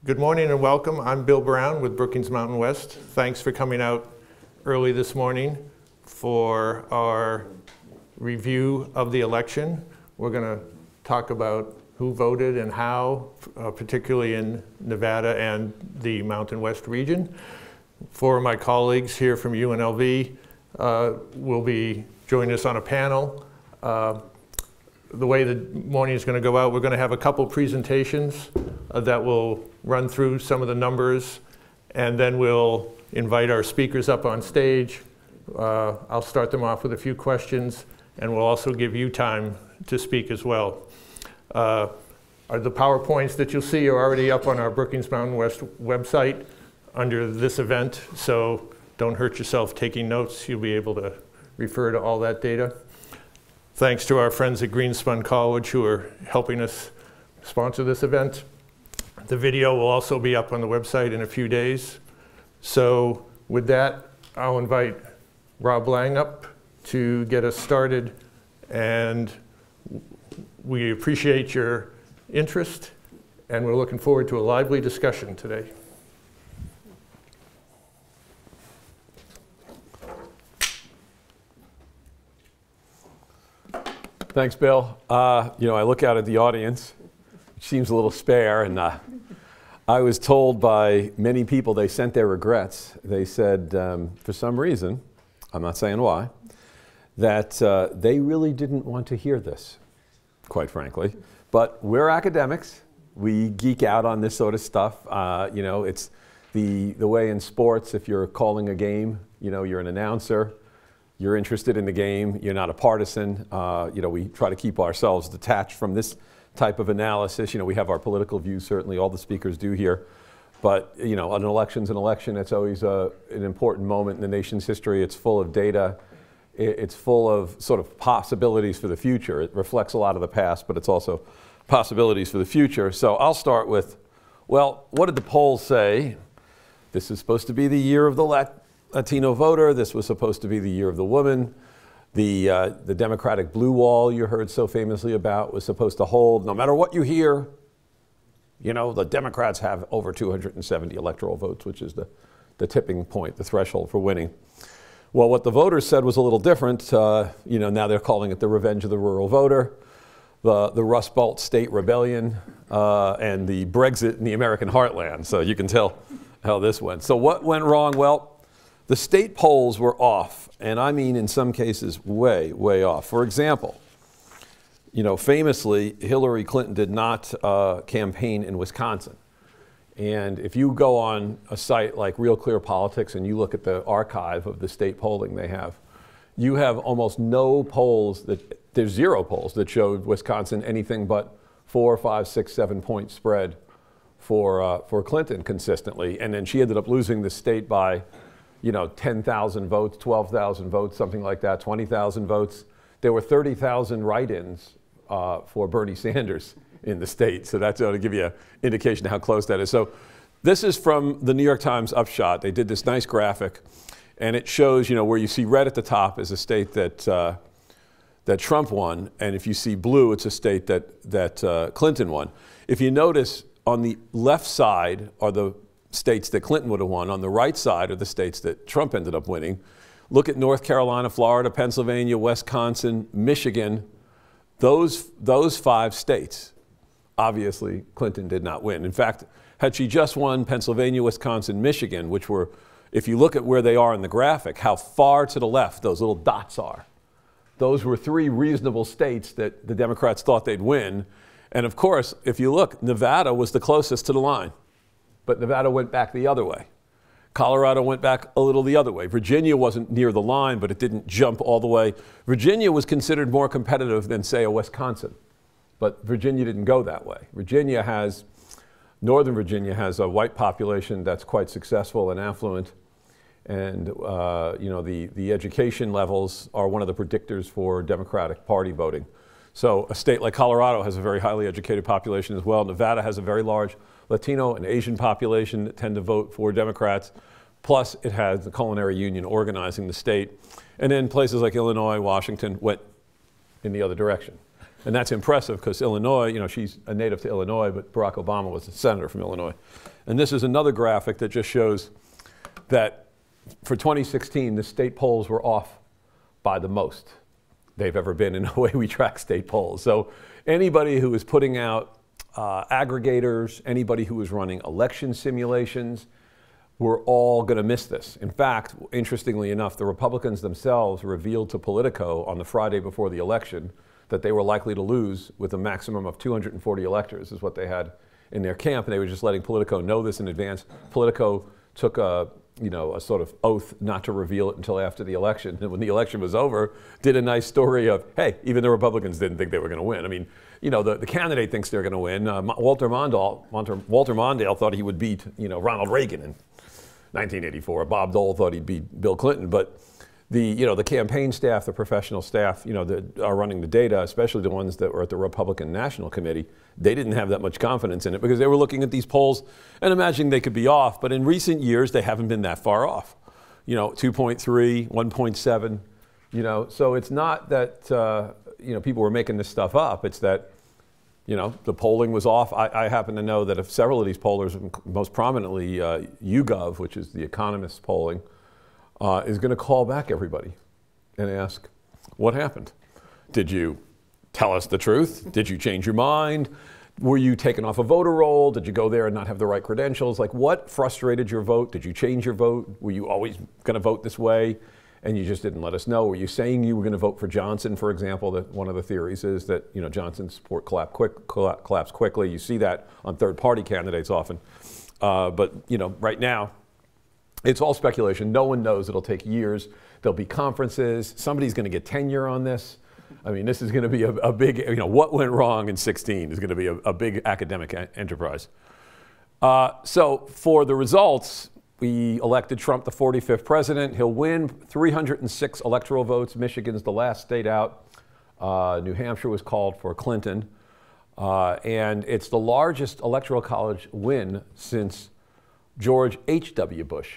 Good morning and welcome. I'm Bill Brown with Brookings Mountain West. Thanks for coming out early this morning for our review of the election. We're going to talk about who voted and how, particularly in Nevada and the Mountain West region. Four of my colleagues here from UNLV will be joining us on a panel. The way the morning is going to go out, we're going to have a couple presentations that will run through some of the numbers, and then we'll invite our speakers up on stage. I'll start them off with a few questions, and we'll also give you time to speak as well. The PowerPoints that you'll see are already up on our Brookings Mountain West website under this event, so don't hurt yourself taking notes. You'll be able to refer to all that data. Thanks to our friends at Greenspun College who are helping us sponsor this event. The video will also be up on the website in a few days. So with that, I'll invite Rob Lang up to get us started, and we appreciate your interest, and we're looking forward to a lively discussion today. Thanks, Bill. I look out at the audience, which seems a little spare, and I was told by many people they sent their regrets. They said, for some reason, I'm not saying why, that they really didn't want to hear this, quite frankly. But we're academics. We geek out on this sort of stuff. It's the way in sports, if you're calling a game, you're an announcer. You're interested in the game, you're not a partisan. We try to keep ourselves detached from this type of analysis. We have our political views, certainly all the speakers do here. But an election's an election. It's always an important moment in the nation's history. It's full of data. It's full of sort of possibilities for the future. It reflects a lot of the past, but it's also possibilities for the future. So I'll start with, well, what did the polls say? This is supposed to be the year of the Latino voter. This was supposed to be the year of the woman. The Democratic blue wall you heard so famously about was supposed to hold. No matter what you hear, the Democrats have over 270 electoral votes, which is the tipping point, the threshold for winning. Well, what the voters said was a little different. Now they're calling it the revenge of the rural voter, the Rust Belt state rebellion, and the Brexit in the American heartland. So you can tell how this went. So what went wrong? Well, the state polls were off, and I mean in some cases way, way off. For example, famously, Hillary Clinton did not campaign in Wisconsin. And if you go on a site like Real Clear Politics and you look at the archive of the state polling they have, you have almost no polls there's zero polls that showed Wisconsin anything but 4, 5, 6, 7 point spread for Clinton consistently. And then she ended up losing the state by 10,000 votes, 12,000 votes, something like that, 20,000 votes. There were 30,000 write-ins for Bernie Sanders in the state. So that's to give you an indication of how close that is. So this is from the New York Times Upshot. They did this nice graphic, and it shows, where you see red at the top is a state that Trump won, and if you see blue, it's a state that Clinton won. If you notice, on the left side are the states that Clinton would have won. On the right side are the states that Trump ended up winning. Look at North Carolina, Florida, Pennsylvania, Wisconsin, Michigan. Those 5 states, obviously, Clinton did not win. In fact, had she just won Pennsylvania, Wisconsin, Michigan, which were, if you look at where they are in the graphic, how far to the left those little dots are, those were 3 reasonable states that the Democrats thought they'd win. And of course, if you look, Nevada was the closest to the line. But Nevada went back the other way. Colorado went back a little the other way. Virginia wasn't near the line, but it didn't jump all the way. Virginia was considered more competitive than, say, a Wisconsin. But Virginia didn't go that way. Northern Virginia has a white population that's quite successful and affluent. And the education levels are one of the predictors for Democratic Party voting. So a state like Colorado has a very highly educated population as well. Nevada has a very large Latino and Asian population that tend to vote for Democrats. Plus, it has the Culinary Union organizing the state. And then places like Illinois, Washington went in the other direction. And that's impressive because Illinois, you know, she's a native to Illinois, but Barack Obama was a senator from Illinois. And this is another graphic that just shows that for 2016, the state polls were off by the most they've ever been in the way we track state polls. So anybody who is putting out aggregators, anybody who is running election simulations, we're all going to miss this. In fact, interestingly enough, the Republicans themselves revealed to Politico on the Friday before the election that they were likely to lose with a maximum of 240 electors is what they had in their camp, and they were just letting Politico know this in advance. Politico took a sort of oath not to reveal it until after the election. And when the election was over, did a nice story of, hey, even the Republicans didn't think they were going to win. I mean, you know, the candidate thinks they're going to win. Walter Mondale thought he would beat, you know, Ronald Reagan in 1984. Bob Dole thought he'd beat Bill Clinton. But the campaign staff, the professional staff, you know, that are running the data, especially the ones that were at the Republican National Committee, they didn't have that much confidence in it because they were looking at these polls and imagining they could be off. But in recent years, they haven't been that far off. You know, 2.3, 1.7, you know. So it's not that, you know, people were making this stuff up. It's that, you know, the polling was off. I happen to know that if several of these pollers, most prominently YouGov, which is the Economist polling, is going to call back everybody and ask, what happened? Did you tell us the truth? Did you change your mind? Were you taken off a voter roll? Did you go there and not have the right credentials? Like, what frustrated your vote? Did you change your vote? Were you always going to vote this way and you just didn't let us know? Were you saying you were going to vote for Johnson, for example? That one of the theories is that, you know, Johnson's support collapsed quickly. You see that on third-party candidates often. But, you know, right now, it's all speculation. No one knows. It'll take years. There'll be conferences. Somebody's going to get tenure on this. I mean, this is going to be a big, you know, what went wrong in 16 is going to be a big academic enterprise. So for the results, we elected Trump the 45th president. He'll win 306 electoral votes. Michigan's the last state out. New Hampshire was called for Clinton. And it's the largest electoral college win since George H.W. Bush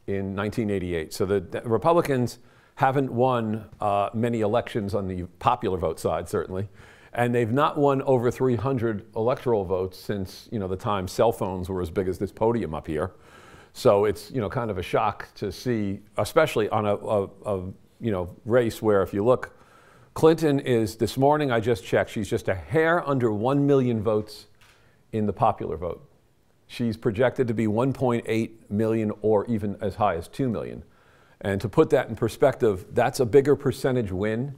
in 1988. So the Republicans haven't won many elections on the popular vote side, certainly. And they've not won over 300 electoral votes since, you know, the time cell phones were as big as this podium up here. So it's, you know, kind of a shock to see, especially on a race where, if you look, Clinton is, this morning I just checked, she's just a hair under 1 million votes in the popular vote. She's projected to be 1.8 million or even as high as 2 million. And to put that in perspective, that's a bigger percentage win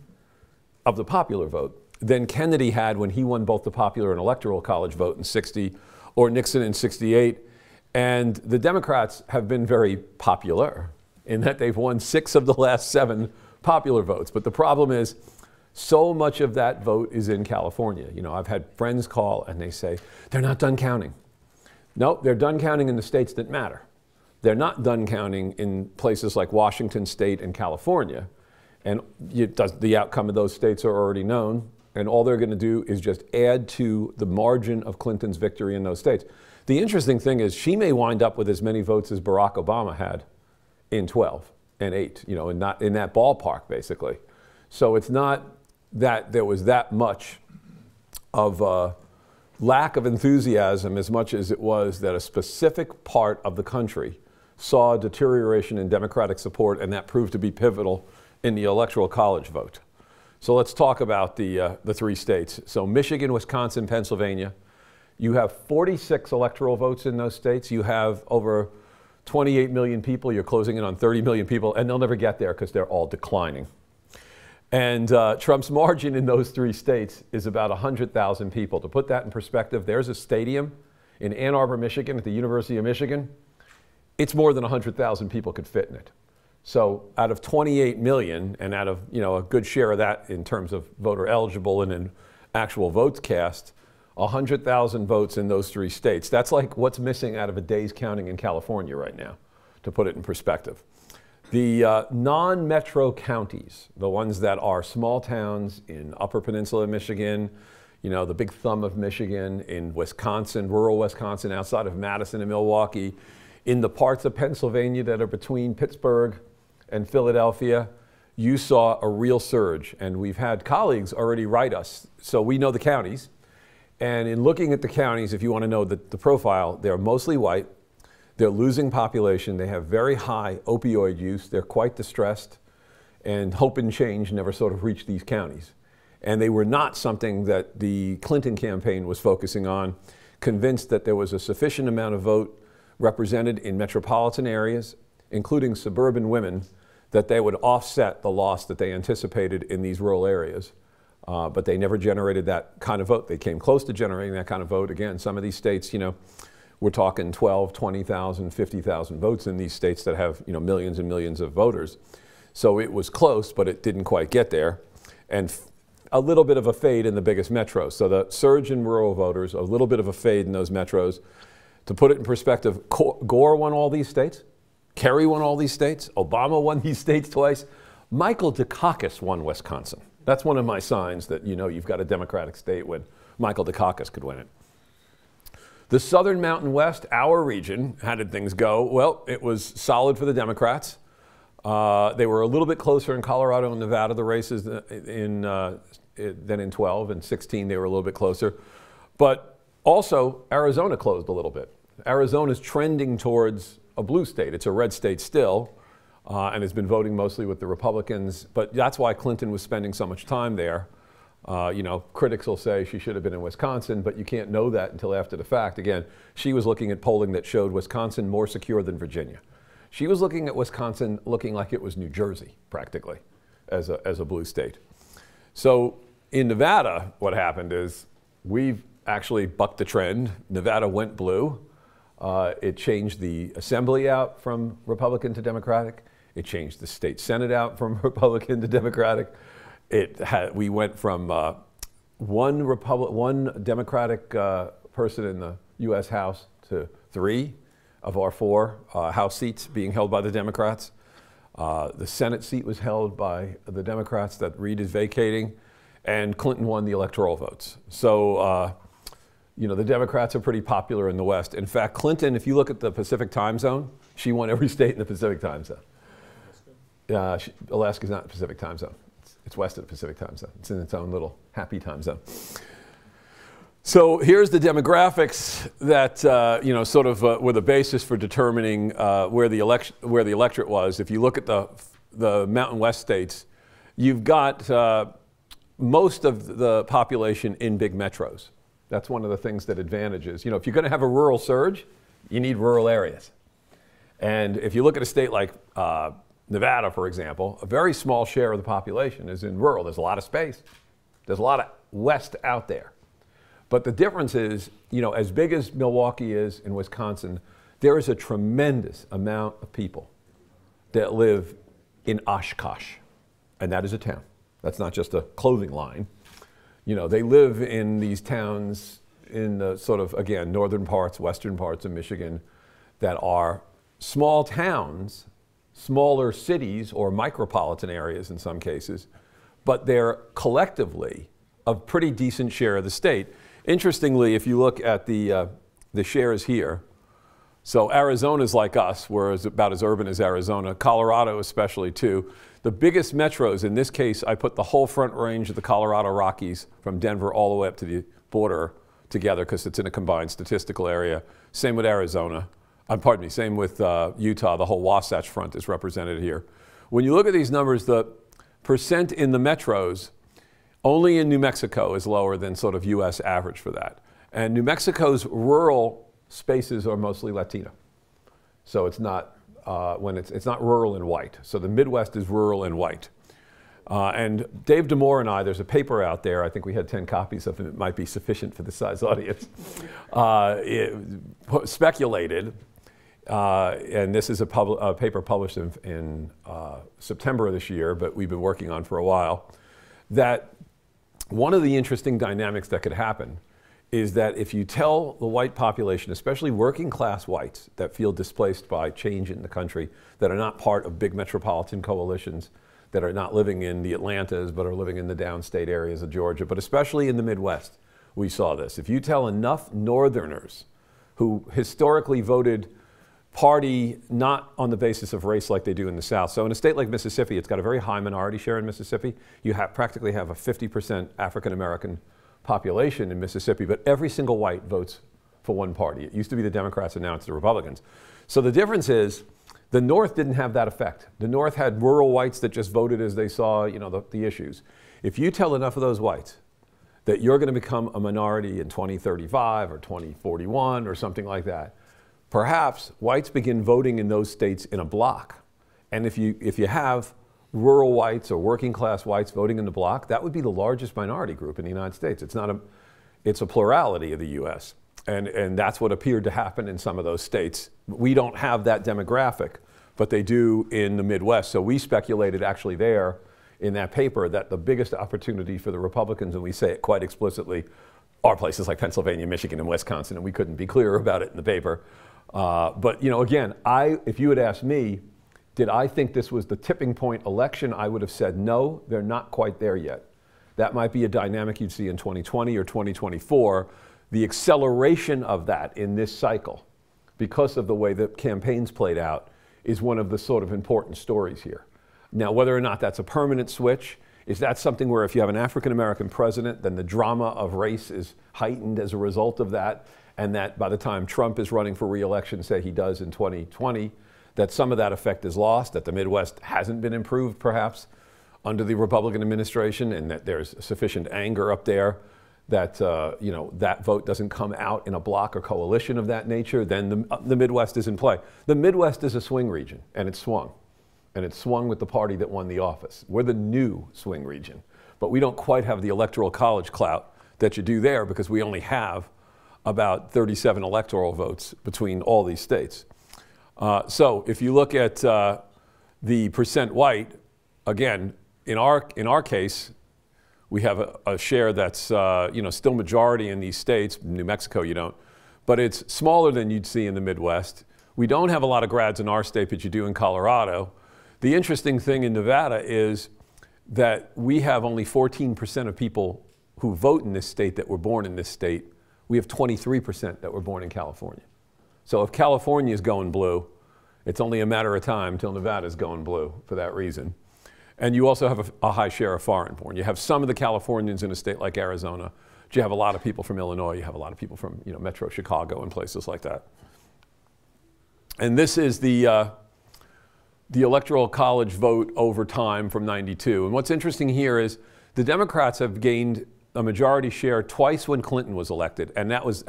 of the popular vote than Kennedy had when he won both the popular and electoral college vote in 60 or Nixon in 68. And the Democrats have been very popular in that they've won 6 of the last 7 popular votes. But the problem is, so much of that vote is in California. You know, I've had friends call and they say, they're not done counting. No, they're done counting in the states that matter. They're not done counting in places like Washington State and California. And the outcome of those states are already known. And all they're going to do is just add to the margin of Clinton's victory in those states. The interesting thing is she may wind up with as many votes as Barack Obama had in 12 and 8, you know, and not in that ballpark, basically. So it's not that there was that much of a lack of enthusiasm as much as it was that a specific part of the country saw a deterioration in Democratic support, and that proved to be pivotal in the electoral college vote. So let's talk about the 3 states. So Michigan, Wisconsin, Pennsylvania. You have 46 electoral votes in those states. You have over 28 million people. You're closing in on 30 million people, and they'll never get there because they're all declining. And Trump's margin in those 3 states is about 100,000 people. To put that in perspective, there's a stadium in Ann Arbor, Michigan, at the University of Michigan. It's more than 100,000 people could fit in it. So out of 28 million, and out of, you know, a good share of that in terms of voter eligible and in actual votes cast, 100,000 votes in those 3 states. That's like what's missing out of a day's counting in California right now, to put it in perspective. The non-metro counties, the ones that are small towns in Upper Peninsula of Michigan, you know, the big thumb of Michigan, in Wisconsin, rural Wisconsin, outside of Madison and Milwaukee, in the parts of Pennsylvania that are between Pittsburgh and Philadelphia, you saw a real surge. And we've had colleagues already write us, so we know the counties. And in looking at the counties, if you want to know the profile, they're mostly white. They're losing population. They have very high opioid use. They're quite distressed. And hope and change never sort of reached these counties. And they were not something that the Clinton campaign was focusing on, convinced that there was a sufficient amount of vote represented in metropolitan areas, including suburban women, that they would offset the loss that they anticipated in these rural areas. But they never generated that kind of vote. They came close to generating that kind of vote. Again, some of these states, you know, we're talking 12, 20,000, 50,000 votes in these states that have, you know, millions and millions of voters. So it was close, but it didn't quite get there. And a little bit of a fade in the biggest metros. So the surge in rural voters, a little bit of a fade in those metros. To put it in perspective, Gore won all these states. Kerry won all these states. Obama won these states twice. Michael Dukakis won Wisconsin. That's one of my signs that, you know, you've got a Democratic state when Michael Dukakis could win it. The Southern Mountain West, our region, how did things go? Well, it was solid for the Democrats. They were a little bit closer in Colorado and Nevada, the races, than in 12. In 16, they were a little bit closer. But also, Arizona closed a little bit. Arizona's trending towards a blue state. It's a red state still, and has been voting mostly with the Republicans. But that's why Clinton was spending so much time there. You know, critics will say she should have been in Wisconsin, but you can't know that until after the fact. Again, she was looking at polling that showed Wisconsin more secure than Virginia. She was looking at Wisconsin looking like it was New Jersey, practically, as a blue state. So in Nevada, what happened is we've actually bucked the trend. Nevada went blue. It changed the assembly out from Republican to Democratic. It changed the state Senate out from Republican to Democratic. We went from one Democratic person in the U.S. House to 3 of our 4 House seats being held by the Democrats. The Senate seat was held by the Democrats that Reid is vacating, and Clinton won the electoral votes. So, you know, the Democrats are pretty popular in the West. In fact, Clinton, if you look at the Pacific time zone, she won every state in the Pacific time zone. Alaska's not the Pacific time zone. It's west of the Pacific time zone. It's in its own little happy time zone. So here's the demographics that you know, sort of were the basis for determining where the electorate was. If you look at the Mountain West states, you've got most of the population in big metros. That's one of the things that advantages. You know, if you're going to have a rural surge, you need rural areas. And if you look at a state like Nevada, for example, a very small share of the population is in rural. There's a lot of space. There's a lot of west out there. But the difference is, you know, as big as Milwaukee is in Wisconsin, there is a tremendous amount of people that live in Oshkosh. And that is a town. That's not just a clothing line. You know, they live in these towns in the sort of, again, northern parts, western parts of Michigan that are small towns, smaller cities or micropolitan areas in some cases, but they're collectively a pretty decent share of the state. Interestingly, if you look at the shares here, so Arizona's like us, we're about as urban as Arizona, Colorado especially too. The biggest metros, in this case, I put the whole front range of the Colorado Rockies from Denver all the way up to the border together because it's in a combined statistical area. Same with Arizona. Pardon me, same with Utah. The whole Wasatch Front is represented here. When you look at these numbers, the percent in the metros, only in New Mexico is lower than sort of US average for that. And New Mexico's rural spaces are mostly Latino. So it's not, it's not rural and white. So the Midwest is rural and white. And Dave Damore and I, there's a paper out there, I think we had 10 copies of it, it might be sufficient for the size audience, speculated, and this is a paper published in September of this year, but we've been working on for a while, that one of the interesting dynamics that could happen is that if you tell the white population, especially working class whites that feel displaced by change in the country, that are not part of big metropolitan coalitions, that are not living in the Atlantas, but are living in the downstate areas of Georgia, but especially in the Midwest, we saw this. If you tell enough Northerners who historically voted party not on the basis of race like they do in the South. So in a state like Mississippi, it's got a very high minority share in Mississippi. You practically have a 50% African American population in Mississippi, but every single white votes for one party. It used to be the Democrats, and now it's the Republicans. So the difference is the North didn't have that effect. The North had rural whites that just voted as they saw, you know, the issues. If you tell enough of those whites that you're going to become a minority in 2035 or 2041 or something like that, perhaps whites begin voting in those states in a block. And if you have rural whites or working class whites voting in the block, that would be the largest minority group in the United States. It's a plurality of the US. And that's what appeared to happen in some of those states. We don't have that demographic, but they do in the Midwest. So we speculated actually there in that paper that the biggest opportunity for the Republicans, and we say it quite explicitly, are places like Pennsylvania, Michigan, and Wisconsin, and we couldn't be clearer about it in the paper. But you know, again, if you had asked me, did I think this was the tipping point election, I would have said no, they're not quite there yet. That might be a dynamic you'd see in 2020 or 2024. The acceleration of that in this cycle, because of the way the campaigns played out, is one of the sort of important stories here. Now, whether or not that's a permanent switch, is that something where if you have an African American president, then the drama of race is heightened as a result of that, and that by the time Trump is running for re-election, say he does in 2020, that some of that effect is lost, that the Midwest hasn't been improved perhaps under the Republican administration, and that there's sufficient anger up there that you know, that vote doesn't come out in a block or coalition of that nature, then the Midwest is in play. The Midwest is a swing region, and it swung. And it swung with the party that won the office. We're the new swing region, but we don't quite have the electoral college clout that you do there because we only have about 37 electoral votes between all these states. So if you look at the percent white, again, in our case, we have a share that's you know, still majority in these states. New Mexico, you don't, but it's smaller than you'd see in the Midwest. We don't have a lot of grads in our state, but you do in Colorado. The interesting thing in Nevada is that we have only 14% of people who vote in this state that were born in this state. We have 23% that were born in California. So if California is going blue, it's only a matter of time until Nevada is going blue for that reason. And you also have a high share of foreign born. You have some of the Californians in a state like Arizona, but you have a lot of people from Illinois, you have a lot of people from, you know, Metro Chicago and places like that. And this is the Electoral College vote over time from '92. And what's interesting here is the Democrats have gained a majority share twice when Clinton was elected, and that was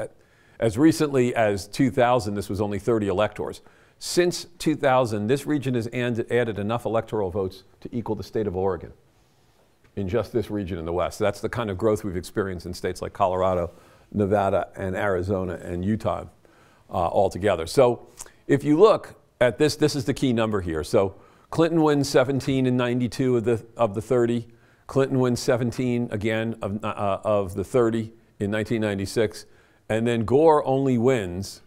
as recently as 2000. This was only 30 electors. Since 2000, this region has added enough electoral votes to equal the state of Oregon in just this region in the West. So that's the kind of growth we've experienced in states like Colorado, Nevada, and Arizona, and Utah altogether. So if you look at this, this is the key number here. So Clinton wins 17 in '92 of the 30. Clinton wins 17 again of the 30 in 1996. And then Gore only wins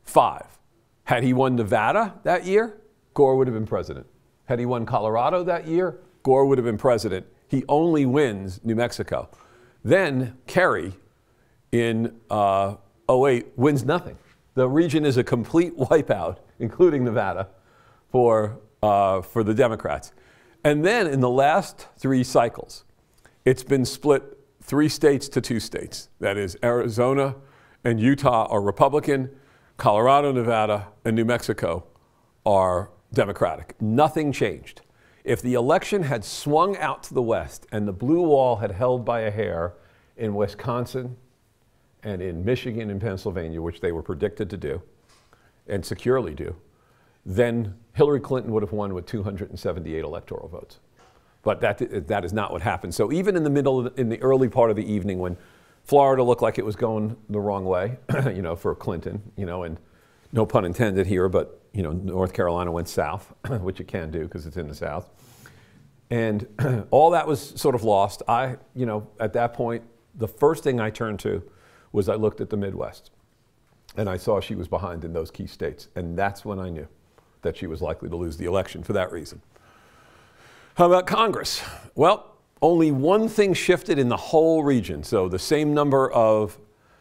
5. Had he won Nevada that year, Gore would have been president. Had he won Colorado that year, Gore would have been president. He only wins New Mexico. Then Kerry in '08 wins nothing. The region is a complete wipeout, including Nevada, for the Democrats. And then in the last 3 cycles, it's been split 3 states to 2 states. That is, Arizona and Utah are Republican, Colorado, Nevada, and New Mexico are Democratic. Nothing changed. If the election had swung out to the west and the blue wall had held by a hair in Wisconsin and in Michigan and Pennsylvania, which they were predicted to do, and securely do, then Hillary Clinton would have won with 278 electoral votes. But that is not what happened. So even in the middle, in the early part of the evening when Florida looked like it was going the wrong way, you know, for Clinton, you know, and no pun intended here, but, you know, North Carolina went south, which it can do because it's in the South. And all that was sort of lost. You know, at that point, the first thing I turned to was I looked at the Midwest. And I saw she was behind in those key states. And that's when I knew that she was likely to lose the election for that reason. How about Congress? Well, only one thing shifted in the whole region. So the same number of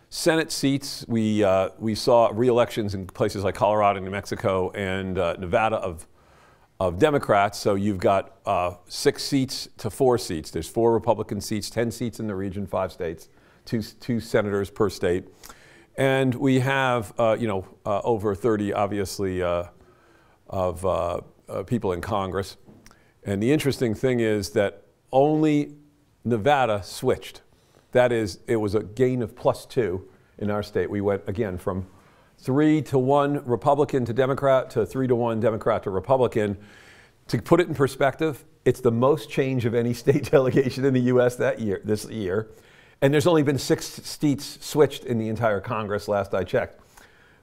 Senate seats, we saw re-elections in places like Colorado, New Mexico, and Nevada of Democrats. So you've got 6 seats to 4 seats. There's 4 Republican seats, 10 seats in the region, 5 states, two senators per state. And we have, over 30, obviously, of people in Congress. And the interesting thing is that only Nevada switched. That is, it was a gain of +2 in our state. We went, again, from 3-1 Republican to Democrat to 3-1 Democrat to Republican. To put it in perspective, it's the most change of any state delegation in the U.S. this year. And there's only been 6 seats switched in the entire Congress, last I checked.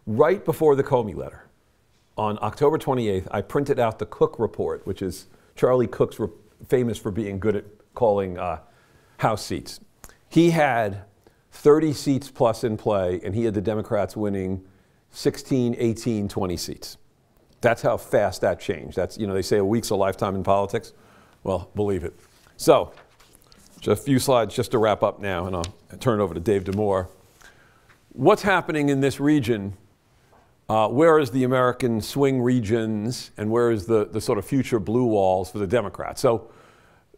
Right before the Comey letter, on October 28th, I printed out the Cook report, which is Charlie Cook's famous for being good at calling House seats. He had 30 seats plus in play, and he had the Democrats winning 16, 18, 20 seats. That's how fast that changed. That's, they say a week's a lifetime in politics. Well, believe it. So, just a few slides just to wrap up now, and I'll turn it over to Dave Damore. What's happening in this region? Where is the American swing regions, and where is the sort of future blue walls for the Democrats? So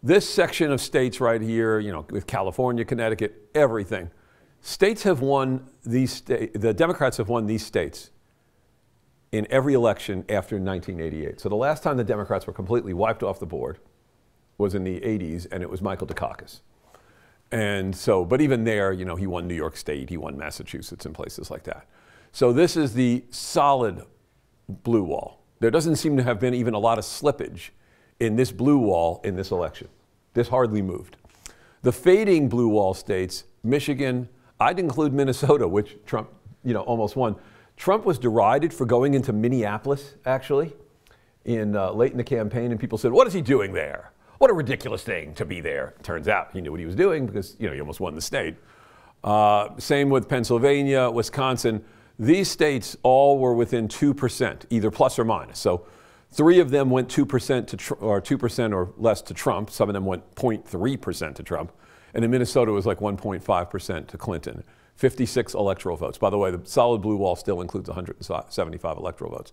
this section of states right here, with California, Connecticut, everything. States have won these the Democrats have won these states in every election after 1988. So the last time the Democrats were completely wiped off the board was in the 80s, and it was Michael Dukakis. And so, but even there, he won New York State, he won Massachusetts and places like that. So this is the solid blue wall. There doesn't seem to have been even a lot of slippage in this blue wall in this election. This hardly moved. The fading blue wall states, Michigan, I'd include Minnesota, which Trump, almost won. Trump was derided for going into Minneapolis, actually, late in the campaign, and people said, what is he doing there? What a ridiculous thing to be there. Turns out he knew what he was doing because, he almost won the state. Same with Pennsylvania, Wisconsin. These states all were within 2%, either plus or minus. So 3 of them went 2% or 2% or less to Trump. Some of them went 0.3% to Trump. And in Minnesota, it was like 1.5% to Clinton. 56 electoral votes. By the way, the solid blue wall still includes 175 electoral votes.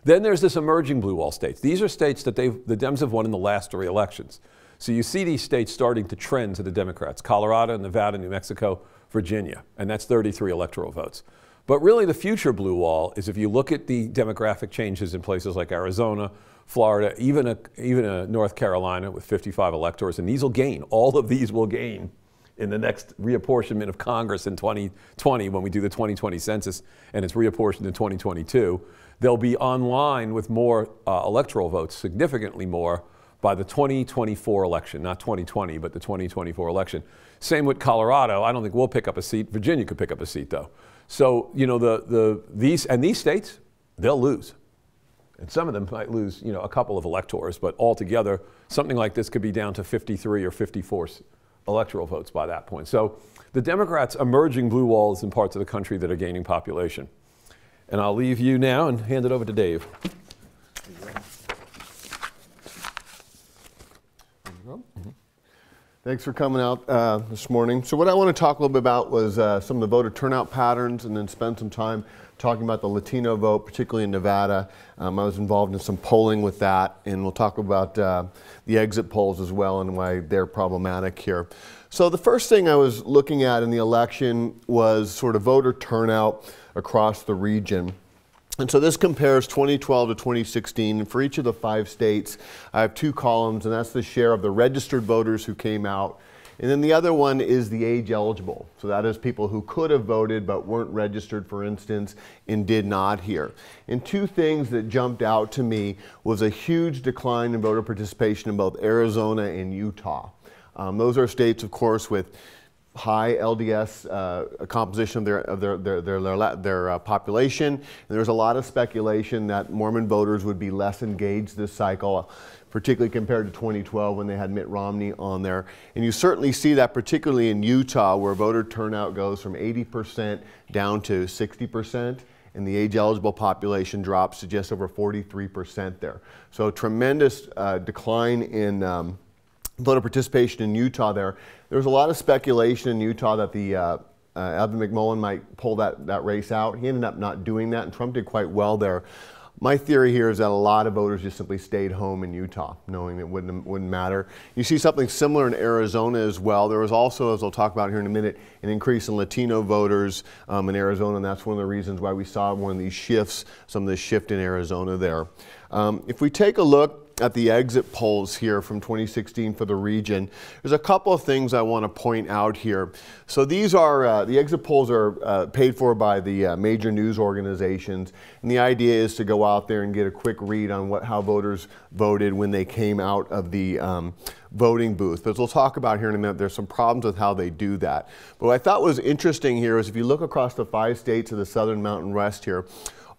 Then there's this emerging blue wall states. These are states that the Dems have won in the last 3 elections. So you see these states starting to trend to the Democrats. Colorado, Nevada, New Mexico, Virginia. And that's 33 electoral votes. But really the future blue wall is if you look at the demographic changes in places like Arizona, Florida, even North Carolina with 55 electors, and these will gain. All of these will gain in the next reapportionment of Congress in 2020 when we do the 2020 census and it's reapportioned in 2022. They'll be online with more electoral votes, significantly more, by the 2024 election, not 2020, but the 2024 election. Same with Colorado. I don't think we'll pick up a seat. Virginia could pick up a seat, though. So, these states, they'll lose. And some of them might lose, a couple of electors, but altogether, something like this could be down to 53 or 54 electoral votes by that point. So the Democrats' emerging blue walls in parts of the country that are gaining population. And I'll leave you now and hand it over to Dave. Thanks for coming out this morning. So what I want to talk a little bit about was some of the voter turnout patterns and then spend some time talking about the Latino vote, particularly in Nevada. I was involved in some polling with that, and we'll talk about the exit polls as well and why they're problematic here. So the first thing I was looking at in the election was sort of voter turnout across the region. And so this compares 2012 to 2016, and for each of the 5 states, I have 2 columns, and that's the share of the registered voters who came out. And then the other one is the age eligible. So that is people who could have voted but weren't registered, for instance, and did not here. And 2 things that jumped out to me was a huge decline in voter participation in both Arizona and Utah. Those are states, of course, with high LDS composition of their population. And there's a lot of speculation that Mormon voters would be less engaged this cycle, particularly compared to 2012 when they had Mitt Romney on there. And you certainly see that particularly in Utah, where voter turnout goes from 80% down to 60%, and the age-eligible population drops to just over 43% there. So tremendous decline in voter participation in Utah there. There was a lot of speculation in Utah that the Evan McMullen might pull that race out. He ended up not doing that, and Trump did quite well there. My theory here is that a lot of voters just simply stayed home in Utah, knowing it wouldn't matter. You see something similar in Arizona as well. There was also, as I'll talk about here in a minute, an increase in Latino voters in Arizona, and that's one of the reasons why we saw one of these shifts, some of this shift in Arizona there. If we take a look at the exit polls here from 2016 for the region, there's a couple of things I want to point out here. So these are, the exit polls are paid for by the major news organizations, and the idea is to go out there and get a quick read on how voters voted when they came out of the voting booth. But as we'll talk about here in a minute, there's some problems with how they do that. But what I thought was interesting here is if you look across the 5 states of the Southern Mountain West here,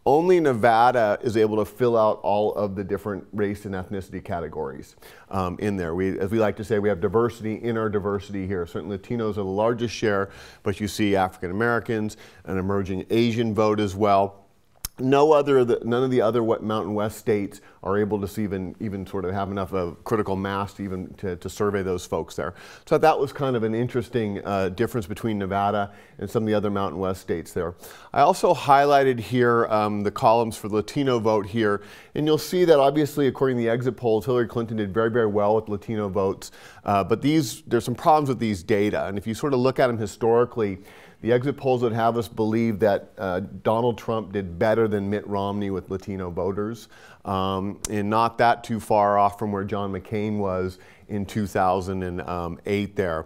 only Nevada is able to fill out all of the different race and ethnicity categories in there. As we like to say, we have diversity in our diversity here. Certainly Latinos are the largest share, but you see African Americans, an emerging Asian vote as well. None of the other Mountain West states are able to even sort of have enough of critical mass to even to survey those folks there. So that was kind of an interesting difference between Nevada and some of the other Mountain West states there. I also highlighted here the columns for the Latino vote here, and you'll see that obviously according to the exit polls, Hillary Clinton did very, very well with Latino votes, but there's some problems with these data, and if you sort of look at them historically, the exit polls would have us believe that Donald Trump did better than Mitt Romney with Latino voters, and not that too far off from where John McCain was in 2008 there.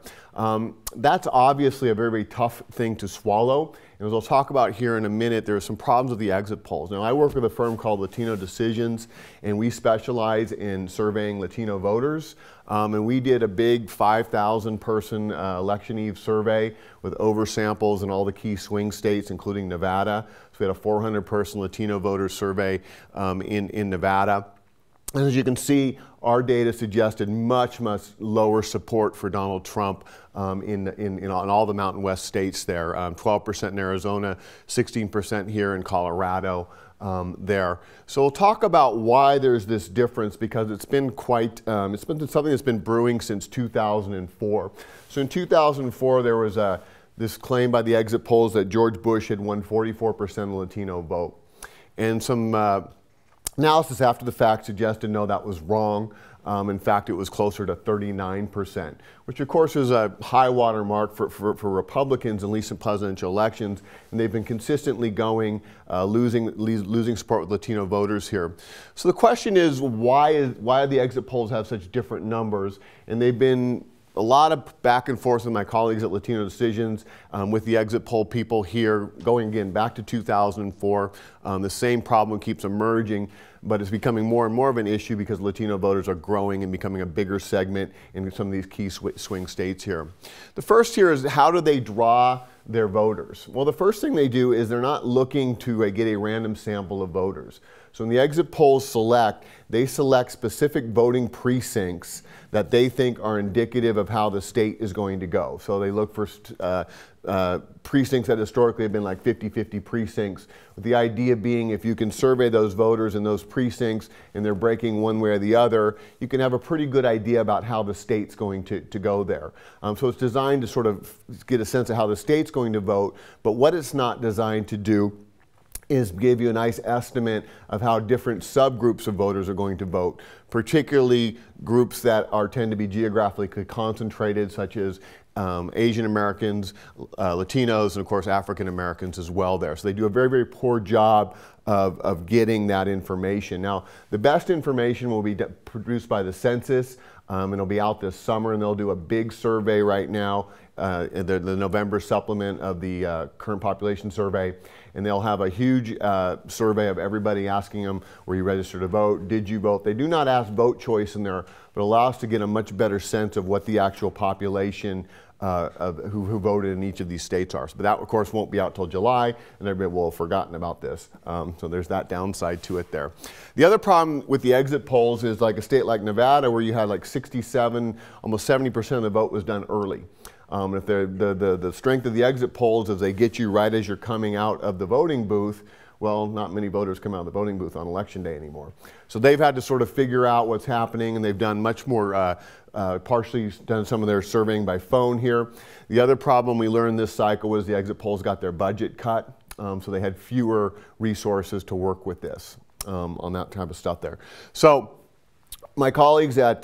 That's obviously a very, very tough thing to swallow. And as I'll talk about here in a minute, there are some problems with the exit polls. Now, I work with a firm called Latino Decisions, and we specialize in surveying Latino voters. And we did a big 5,000 person election eve survey with oversamples in all the key swing states, including Nevada. So we had a 400 person Latino voter survey in Nevada. And as you can see, our data suggested much, much lower support for Donald Trump in all the Mountain West states there. 12% in Arizona, 16% here in Colorado there. So we'll talk about why there's this difference, because it's been quite, it's been something that's been brewing since 2004. So in 2004, there was this claim by the exit polls that George Bush had won 44% of the Latino vote. And some analysis after the fact suggested no, that was wrong. In fact, it was closer to 39%, which of course is a high water mark for Republicans in recent presidential elections, and they've been consistently going, losing support with Latino voters here. So the question is, why do the exit polls have such different numbers? And they've been a lot of back and forth with my colleagues at Latino Decisions with the exit poll people here, going again back to 2004. The same problem keeps emerging, but it's becoming more and more of an issue because Latino voters are growing and becoming a bigger segment in some of these key swing states here. The first here is, how do they draw their voters? Well, the first thing they do is they're not looking to get a random sample of voters. So when the exit polls select, they select specific voting precincts that they think are indicative of how the state is going to go. So they look for precincts that historically have been like 50-50 precincts, with the idea being if you can survey those voters in those precincts and they're breaking one way or the other, you can have a pretty good idea about how the state's going to go there. So it's designed to sort of get a sense of how the state's going to vote, but what it's not designed to do is give you a nice estimate of how different subgroups of voters are going to vote, particularly groups that tend to be geographically concentrated, such as Asian Americans, Latinos, and of course African Americans as well there. So they do a very, very poor job of getting that information. Now, the best information will be produced by the census, and it'll be out this summer, and they'll do a big survey right now, the November supplement of the current population survey, and they'll have a huge survey of everybody, asking them, were you registered to vote? Did you vote? They do not ask vote choice in there, but allow us to get a much better sense of what the actual population of who voted in each of these states are. But that, of course, won't be out till July, and everybody will have forgotten about this. So there's that downside to it there. The other problem with the exit polls is like a state like Nevada, where you had like 67, almost 70% of the vote was done early. If the strength of the exit polls is they get you right as you're coming out of the voting booth, well, not many voters come out of the voting booth on election day anymore. So they've had to sort of figure out what's happening, and they've done much more partially done some of their surveying by phone here. The other problem we learned this cycle was the exit polls got their budget cut, so they had fewer resources to work with this on that type of stuff there. So my colleagues at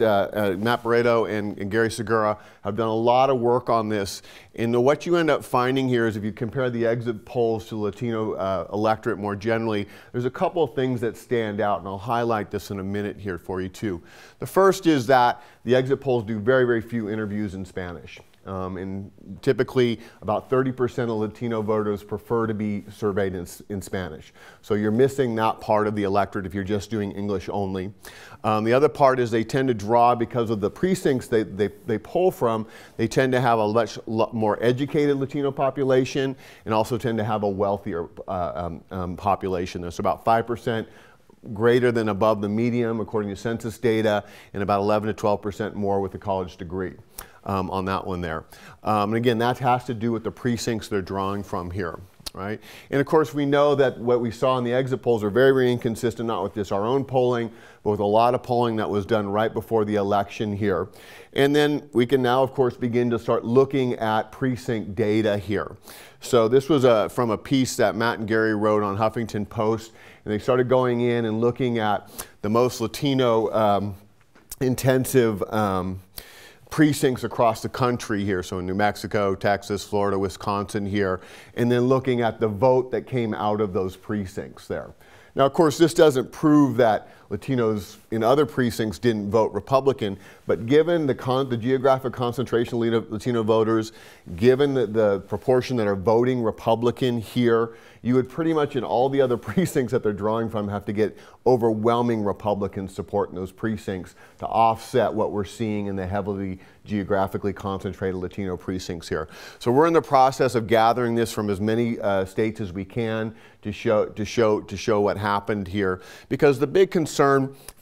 Matt Barreto and Gary Segura have done a lot of work on this. And what you end up finding here is if you compare the exit polls to the Latino electorate more generally, there's a couple of things that stand out, and I'll highlight this in a minute here for you too. The first is that the exit polls do very, very few interviews in Spanish. And typically about 30% of Latino voters prefer to be surveyed in Spanish. So you're missing that part of the electorate if you're just doing English only. The other part is they tend to draw, because of the precincts they poll from, they tend to have a much more educated Latino population and also tend to have a wealthier population. There's about 5% greater than above the median according to census data, and about 11 to 12% more with a college degree. On that one there. And again, that has to do with the precincts they're drawing from here, right? And of course, we know that what we saw in the exit polls are very, very inconsistent, not with just our own polling, but with a lot of polling that was done right before the election here. And then we can now, of course, begin to start looking at precinct data here. So this was from a piece that Matt and Gary wrote on Huffington Post, and they started going in and looking at the most Latino intensive precincts across the country here, so in New Mexico, Texas, Florida, Wisconsin here, and then looking at the vote that came out of those precincts there. Now, of course, this doesn't prove that Latinos in other precincts didn't vote Republican, but given the geographic concentration of Latino voters, given the proportion that are voting Republican here, you would pretty much in all the other precincts that they're drawing from have to get overwhelming Republican support in those precincts to offset what we're seeing in the heavily geographically concentrated Latino precincts here. So we're in the process of gathering this from as many states as we can to show what happened here, because the big concern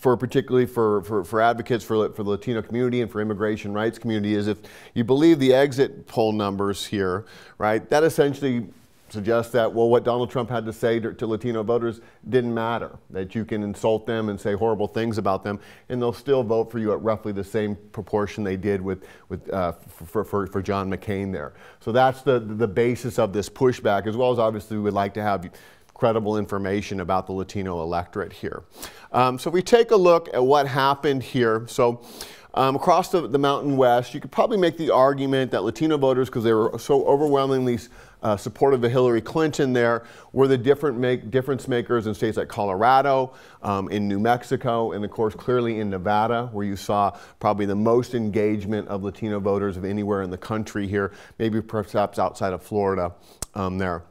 particularly for advocates for the Latino community and for immigration rights community is, if you believe the exit poll numbers here, right, that essentially suggests that, well, what Donald Trump had to say to Latino voters didn't matter, that you can insult them and say horrible things about them, and they'll still vote for you at roughly the same proportion they did for John McCain there. So that's the basis of this pushback, as well as obviously we would like to have credible information about the Latino electorate here. So if we take a look at what happened here, so across the Mountain West, you could probably make the argument that Latino voters, because they were so overwhelmingly supportive of Hillary Clinton there, were the difference makers in states like Colorado, in New Mexico, and of course clearly in Nevada, where you saw probably the most engagement of Latino voters of anywhere in the country here, maybe perhaps outside of Florida there.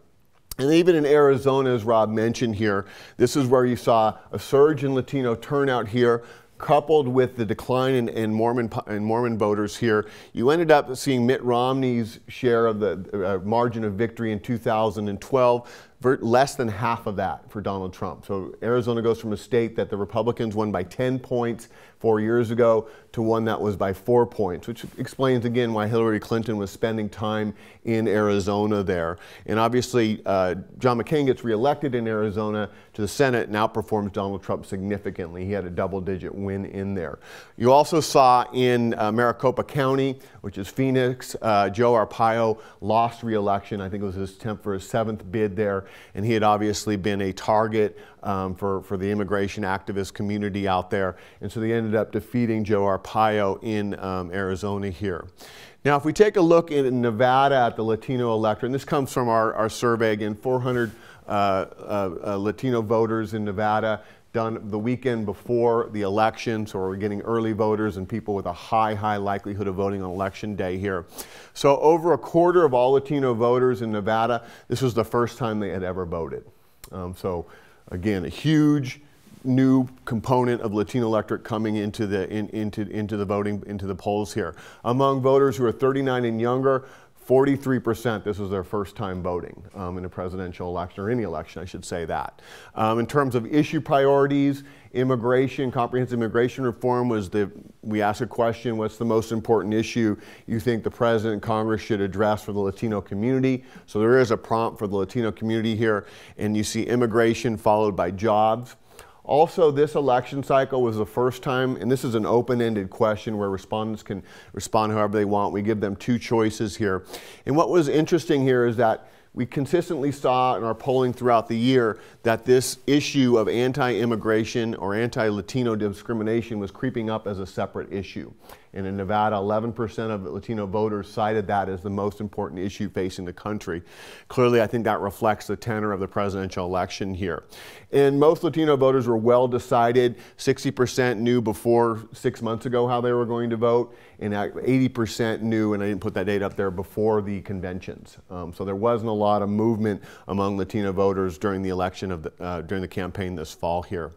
And even in Arizona, as Rob mentioned here, this is where you saw a surge in Latino turnout here, coupled with the decline in Mormon voters here. You ended up seeing Mitt Romney's share of the margin of victory in 2012, less than half of that for Donald Trump. So Arizona goes from a state that the Republicans won by 10 points 4 years ago to one that was by 4 points, which explains again why Hillary Clinton was spending time in Arizona there. And obviously, John McCain gets reelected in Arizona to the Senate and outperforms Donald Trump significantly. He had a double-digit win in there. You also saw in Maricopa County, which is Phoenix, Joe Arpaio lost re-election. I think it was his attempt for his 7th bid there, and he had obviously been a target for the immigration activist community out there. And so they ended up defeating Joe Arpaio in Arizona here. Now, if we take a look in Nevada at the Latino electorate, and this comes from our survey, again, 400 Latino voters in Nevada, done the weekend before the election, so we're getting early voters and people with a high likelihood of voting on election day here. So over a quarter of all Latino voters in Nevada, this was the first time they had ever voted. So again, a huge new component of Latino electorate coming into the polls here. Among voters who are 39 and younger, 43%, this was their first time voting in a presidential election, or any election, I should say that. In terms of issue priorities, immigration, comprehensive immigration reform was we asked a question, what's the most important issue you think the President and Congress should address for the Latino community? So there is a prompt for the Latino community here, and you see immigration followed by jobs. Also, this election cycle was the first time, and this is an open-ended question where respondents can respond however they want. We give them 2 choices here. And what was interesting here is that we consistently saw in our polling throughout the year that this issue of anti-immigration or anti-Latino discrimination was creeping up as a separate issue. And in Nevada, 11% of Latino voters cited that as the most important issue facing the country. Clearly, I think that reflects the tenor of the presidential election here. And most Latino voters were well decided. 60% knew before 6 months ago how they were going to vote, and 80% knew, and I didn't put that date up there, before the conventions. So there wasn't a lot of movement among Latino voters during the election during the campaign this fall here.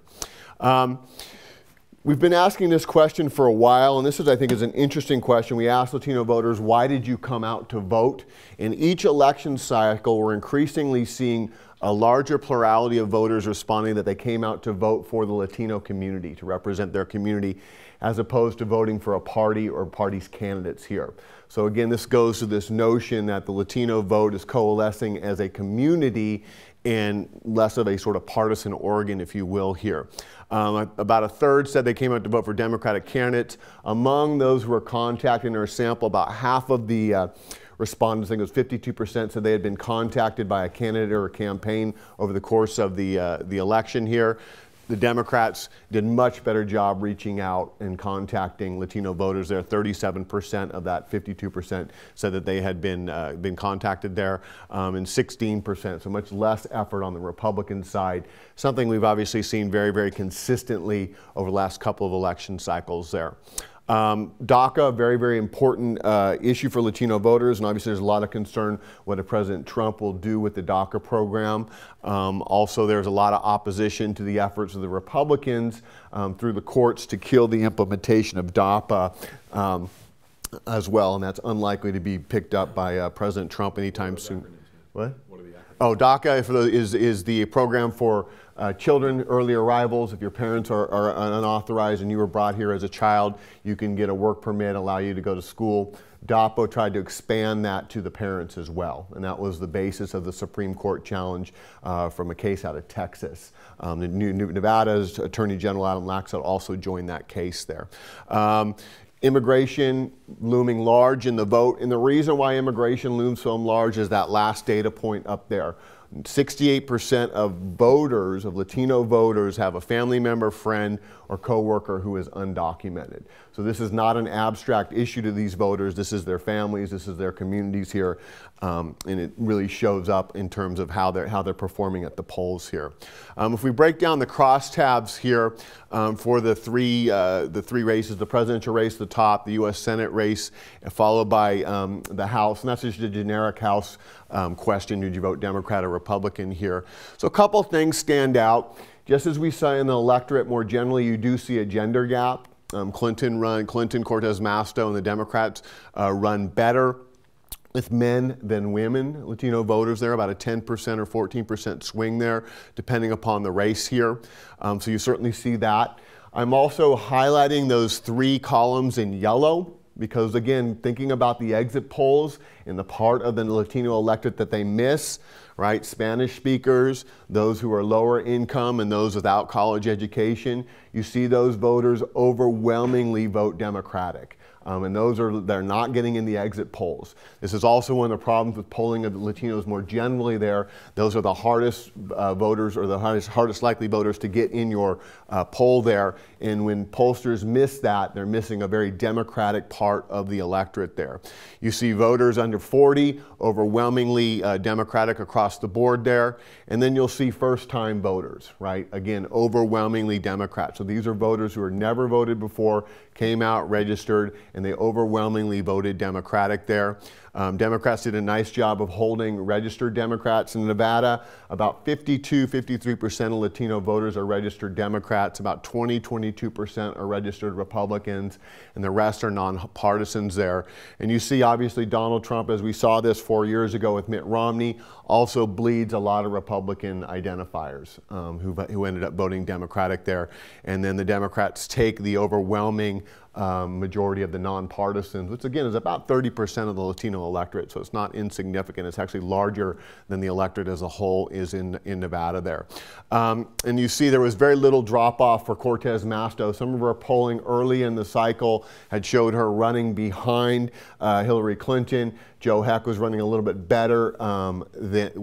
We've been asking this question for a while, and this is, I think, is an interesting question. We asked Latino voters, why did you come out to vote? In each election cycle, we're increasingly seeing a larger plurality of voters responding that they came out to vote for the Latino community, to represent their community, as opposed to voting for a party or party's candidates here. So again, this goes to this notion that the Latino vote is coalescing as a community and less of a sort of partisan organ, if you will, here. About a third said they came out to vote for Democratic candidates. Among those who were contacted in our sample, about half of the respondents, I think it was 52%, said they had been contacted by a candidate or a campaign over the course of the election here. The Democrats did a much better job reaching out and contacting Latino voters there. 37% of that 52% said that they had been contacted there, and 16%, so much less effort on the Republican side. Something we've obviously seen very, very consistently over the last couple of election cycles there. DACA, very, very important issue for Latino voters, and obviously there's a lot of concern what President Trump will do with the DACA program. Also, there's a lot of opposition to the efforts of the Republicans through the courts to kill the implementation of DACA as well, and that's unlikely to be picked up by President Trump anytime soon. What? What are the acronyms? Oh, DACA is the program for children, early arrivals. If your parents are unauthorized and you were brought here as a child, you can get a work permit, allow you to go to school. DAPO tried to expand that to the parents as well, and that was the basis of the Supreme Court challenge from a case out of Texas. Nevada's Attorney General Adam Laxalt also joined that case there. Immigration looming large in the vote, and the reason why immigration looms so large is that last data point up there. 68% of voters, of Latino voters, have a family member, friend, or coworker who is undocumented. So this is not an abstract issue to these voters. This is their families, this is their communities here, and it really shows up in terms of how they're performing at the polls here. If we break down the crosstabs here for the three races, the presidential race at the top, the U.S. Senate race, followed by the House, and that's just a generic House question: did you vote Democrat or Republican here? So a couple things stand out. Just as we saw in the electorate more generally, you do see a gender gap. Clinton, Cortez Masto, and the Democrats run better with men than women, Latino voters there, about a 10% or 14% swing there, depending upon the race here. So you certainly see that. I'm also highlighting those 3 columns in yellow, because again, thinking about the exit polls and the part of the Latino electorate that they miss, right? Spanish speakers, those who are lower income, and those without college education, you see those voters overwhelmingly vote Democratic. And they're not getting in the exit polls. This is also one of the problems with polling of the Latinos more generally there. Those are the hardest voters, or the hardest likely voters to get in your poll there. And when pollsters miss that, they're missing a very Democratic part of the electorate there. You see voters under 40, overwhelmingly Democratic across the board there. And then you'll see first-time voters, right? Again, overwhelmingly Democrat. So these are voters who are never voted before, came out, registered, and they overwhelmingly voted Democratic there. Democrats did a nice job of holding registered Democrats in Nevada. About 53% of Latino voters are registered Democrats. About 22% are registered Republicans, and the rest are nonpartisans there. And you see, obviously, Donald Trump, as we saw this 4 years ago with Mitt Romney, also bleeds a lot of Republican identifiers who ended up voting Democratic there. And then the Democrats take the overwhelming majority of the nonpartisans, which again is about 30% of the Latino electorate, so it's not insignificant. It's actually larger than the electorate as a whole is in Nevada there. And you see there was very little drop off for Cortez Masto. Some of her polling early in the cycle had showed her running behind Hillary Clinton. Joe Heck was running a little bit better than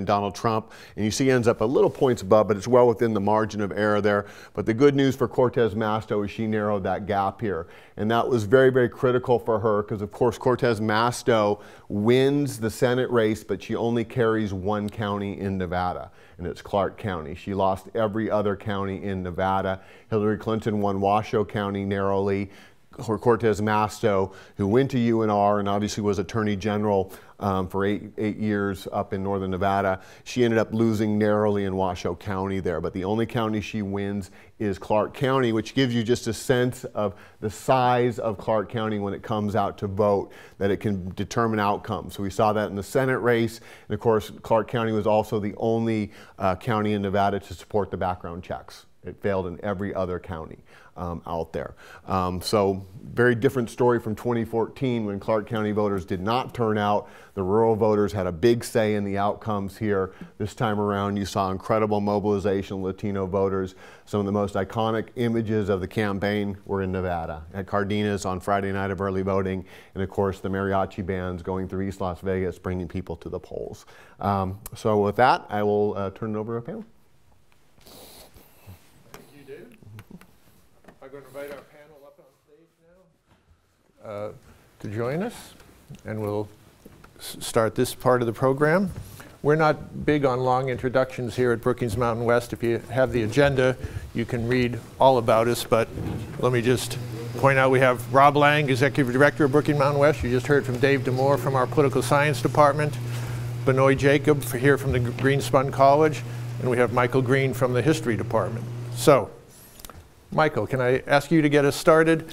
Donald Trump. And you see he ends up a little points above, but it's well within the margin of error there. But the good news for Cortez Masto is she narrowed that gap here. And that was very, very critical for her because, of course, Cortez Masto wins the Senate race, but she only carries one county in Nevada, and it's Clark County. She lost every other county in Nevada. Hillary Clinton won Washoe County narrowly. Cortez Masto, who went to UNR and obviously was Attorney General for eight years up in northern Nevada, she ended up losing narrowly in Washoe County there. But the only county she wins is Clark County, which gives you just a sense of the size of Clark County when it comes out to vote, that it can determine outcomes. So we saw that in the Senate race. And of course, Clark County was also the only county in Nevada to support the background checks. It failed in every other county out there. So very different story from 2014 when Clark County voters did not turn out. The rural voters had a big say in the outcomes here. This time around you saw incredible mobilization of Latino voters. Some of the most iconic images of the campaign were in Nevada, at Cardenas on Friday night of early voting, and of course the mariachi bands going through East Las Vegas bringing people to the polls. So with that, I will turn it over to a panel. I'm going to invite our panel up on stage now to join us, and we'll start this part of the program. We're not big on long introductions here at Brookings Mountain West. If you have the agenda, you can read all about us, but let me just point out we have Rob Lang, Executive Director of Brookings Mountain West. You just heard from Dave Demore from our Political Science Department, Benoit Jacob here from the Greenspun College, and we have Michael Green from the History Department. So, Michael, can I ask you to get us started?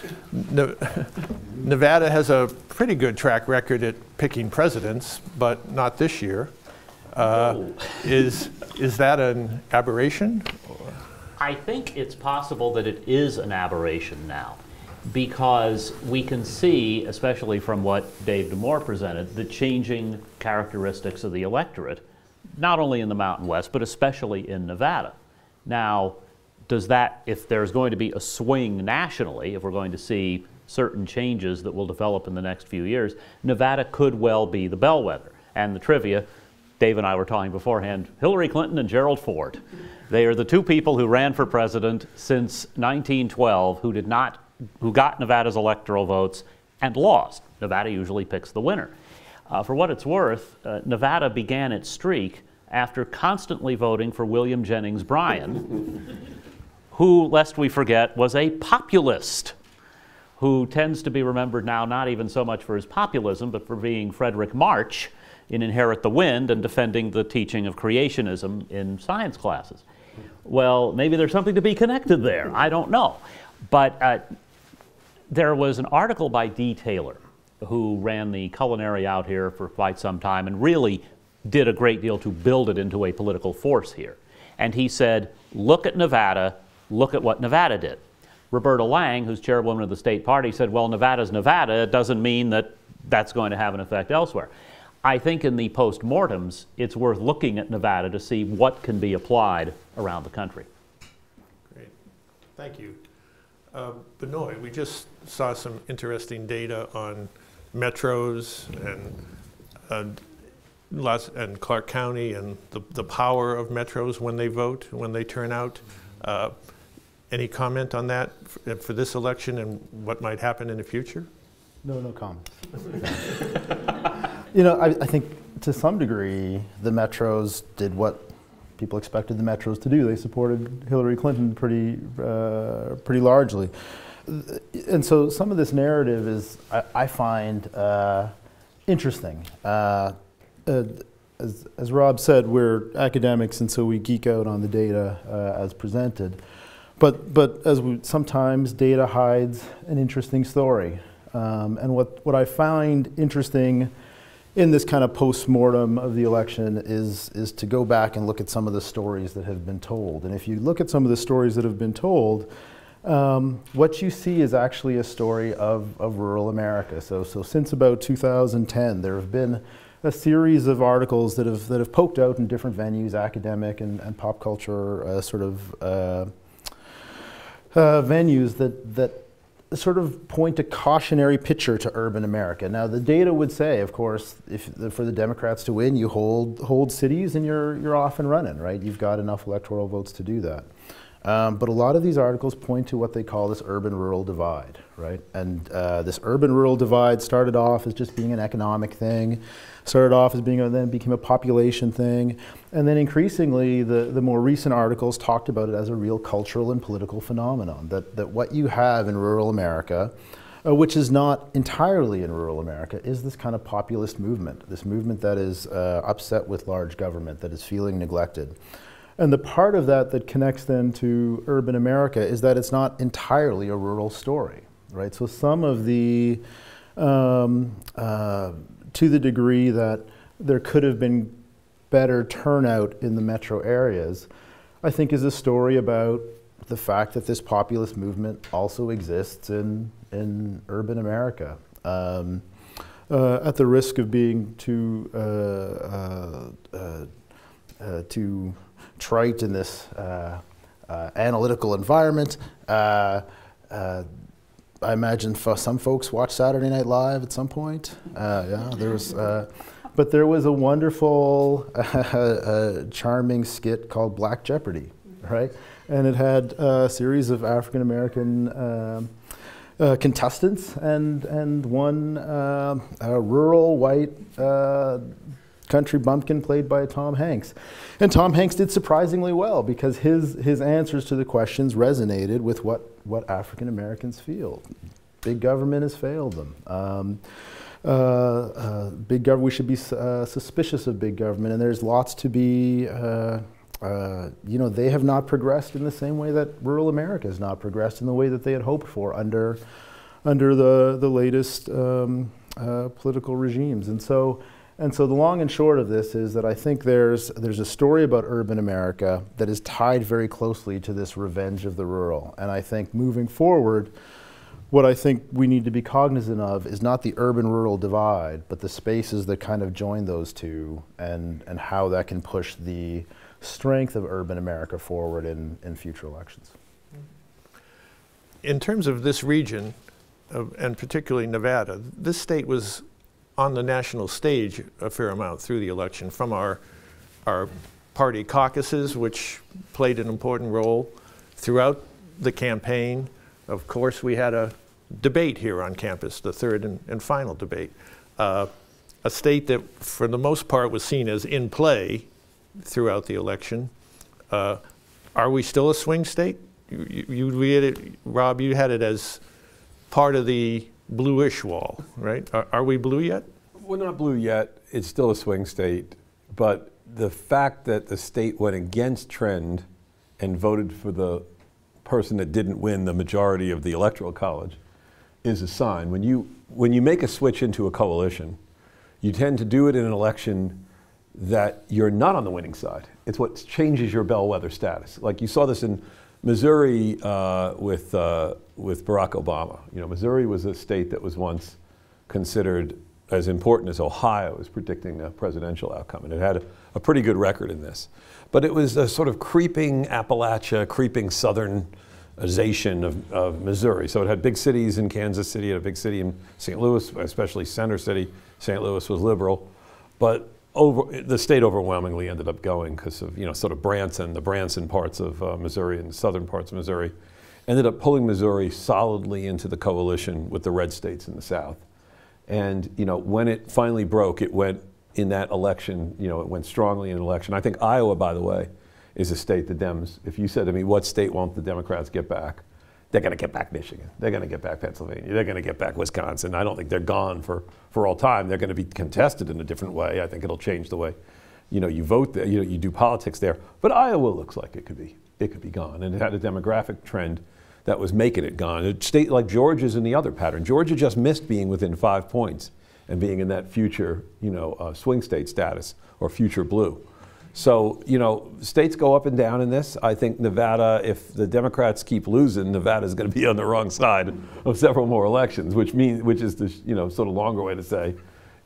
Nevada has a pretty good track record at picking presidents, but not this year. Is that an aberration? I think it's possible that it is an aberration now, because we can see, especially from what Dave Demore presented, the changing characteristics of the electorate, not only in the Mountain West, but especially in Nevada. Now, does that, if there's going to be a swing nationally, if we're going to see certain changes that will develop in the next few years, Nevada could well be the bellwether. And the trivia, Dave and I were talking beforehand, Hillary Clinton and Gerald Ford. They are the two people who ran for president since 1912 who got Nevada's electoral votes and lost. Nevada usually picks the winner. For what it's worth, Nevada began its streak after constantly voting for William Jennings Bryan, who, lest we forget, was a populist, who tends to be remembered now not even so much for his populism, but for being Frederick March in Inherit the Wind and defending the teaching of creationism in science classes. Well, maybe there's something to be connected there. I don't know. But there was an article by D. Taylor, who ran the culinary out here for quite some time and really did a great deal to build it into a political force here. And he said, look at Nevada, look at what Nevada did. Roberta Lang, who's chairwoman of the state party, said, well, Nevada's Nevada. It doesn't mean that that's going to have an effect elsewhere. I think in the post-mortems, it's worth looking at Nevada to see what can be applied around the country. Great. Thank you. Benoit, we just saw some interesting data on metros and Clark County and the power of metros when they vote, when they turn out. Any comment on that for this election and what might happen in the future? No comment. You know, I think to some degree the metros did what people expected the metros to do. They supported Hillary Clinton pretty largely. And so some of this narrative is, I find interesting. As Rob said, we're academics, and so we geek out on the data as presented. But sometimes data hides an interesting story. And what I find interesting in this kind of post-mortem of the election is to go back and look at some of the stories that have been told. And if you look at some of the stories that have been told, what you see is actually a story of rural America. So since about 2010, there have been a series of articles that have poked out in different venues, academic and pop culture venues that sort of point a cautionary picture to urban America. Now, the data would say, of course, for the Democrats to win, you hold cities and you're off and running, right? You've got enough electoral votes to do that. But a lot of these articles point to what they call this urban-rural divide, right? And this urban-rural divide started off as just being an economic thing, started off as then became a population thing, and then increasingly the more recent articles talked about it as a real cultural and political phenomenon, that what you have in rural America, which is not entirely in rural America, is this kind of populist movement, this movement that is upset with large government, that is feeling neglected. And the part of that connects then to urban America is that it's not entirely a rural story, right? So some of the, to the degree that there could have been better turnout in the metro areas, I think is a story about the fact that this populist movement also exists in urban America. At the risk of being too trite in this analytical environment, I imagine some folks watch Saturday Night Live at some point. Yeah, there was, but there was a wonderful, charming skit called Black Jeopardy, right? And it had a series of African American contestants and one rural white country bumpkin played by Tom Hanks. And Tom Hanks did surprisingly well because his answers to the questions resonated with what African Americans feel. Big government has failed them. We should be suspicious of big government, and there's lots to be, they have not progressed in the same way that rural America has not progressed in the way that they had hoped for under the latest political regimes. And so the long and short of this is that I think there's a story about urban America that is tied very closely to this revenge of the rural. And I think moving forward, what I think we need to be cognizant of is not the urban-rural divide, but the spaces that kind of join those two and how that can push the strength of urban America forward in future elections. In terms of this region, and particularly Nevada, this state was on the national stage a fair amount through the election, from our party caucuses, which played an important role throughout the campaign. Of course, we had a debate here on campus, the third and final debate. A state that, for the most part, was seen as in play throughout the election. Are we still a swing state? Rob, you had it as part of the bluish wall, right? Are we blue yet? We're not blue yet. It's still a swing state. But the fact that the state went against trend and voted for the person that didn't win the majority of the electoral college is a sign. When you make a switch into a coalition, you tend to do it in an election that you're not on the winning side. It's what changes your bellwether status. Like you saw this in Missouri with Barack Obama. You know, Missouri was a state that was once considered as important as Ohio as predicting a presidential outcome, and it had a pretty good record in this. But it was a sort of creeping Appalachia, creeping southernization of Missouri. So it had big cities in Kansas City, it had a big city in St. Louis, especially Center City. St. Louis was liberal, but the state overwhelmingly ended up going because of, sort of the Branson parts of Missouri and the southern parts of Missouri, ended up pulling Missouri solidly into the coalition with the red states in the South. And, when it finally broke, it went in that election, it went strongly in an election. I think Iowa, by the way, is a state the Dems, if you said to me, what state won't the Democrats get back? They're going to get back Michigan. They're going to get back Pennsylvania. They're going to get back Wisconsin. I don't think they're gone for all time. They're going to be contested in a different way. I think it'll change the way, you vote there, you do politics there. But Iowa looks like it could be gone. And it had a demographic trend that was making it gone. A state like Georgia's in the other pattern. Georgia just missed being within 5 points and being in that future, swing state status or future blue. So, you know, states go up and down in this. I think Nevada, if the Democrats keep losing, Nevada's going to be on the wrong side of several more elections, which is the, you know, sort of longer way to say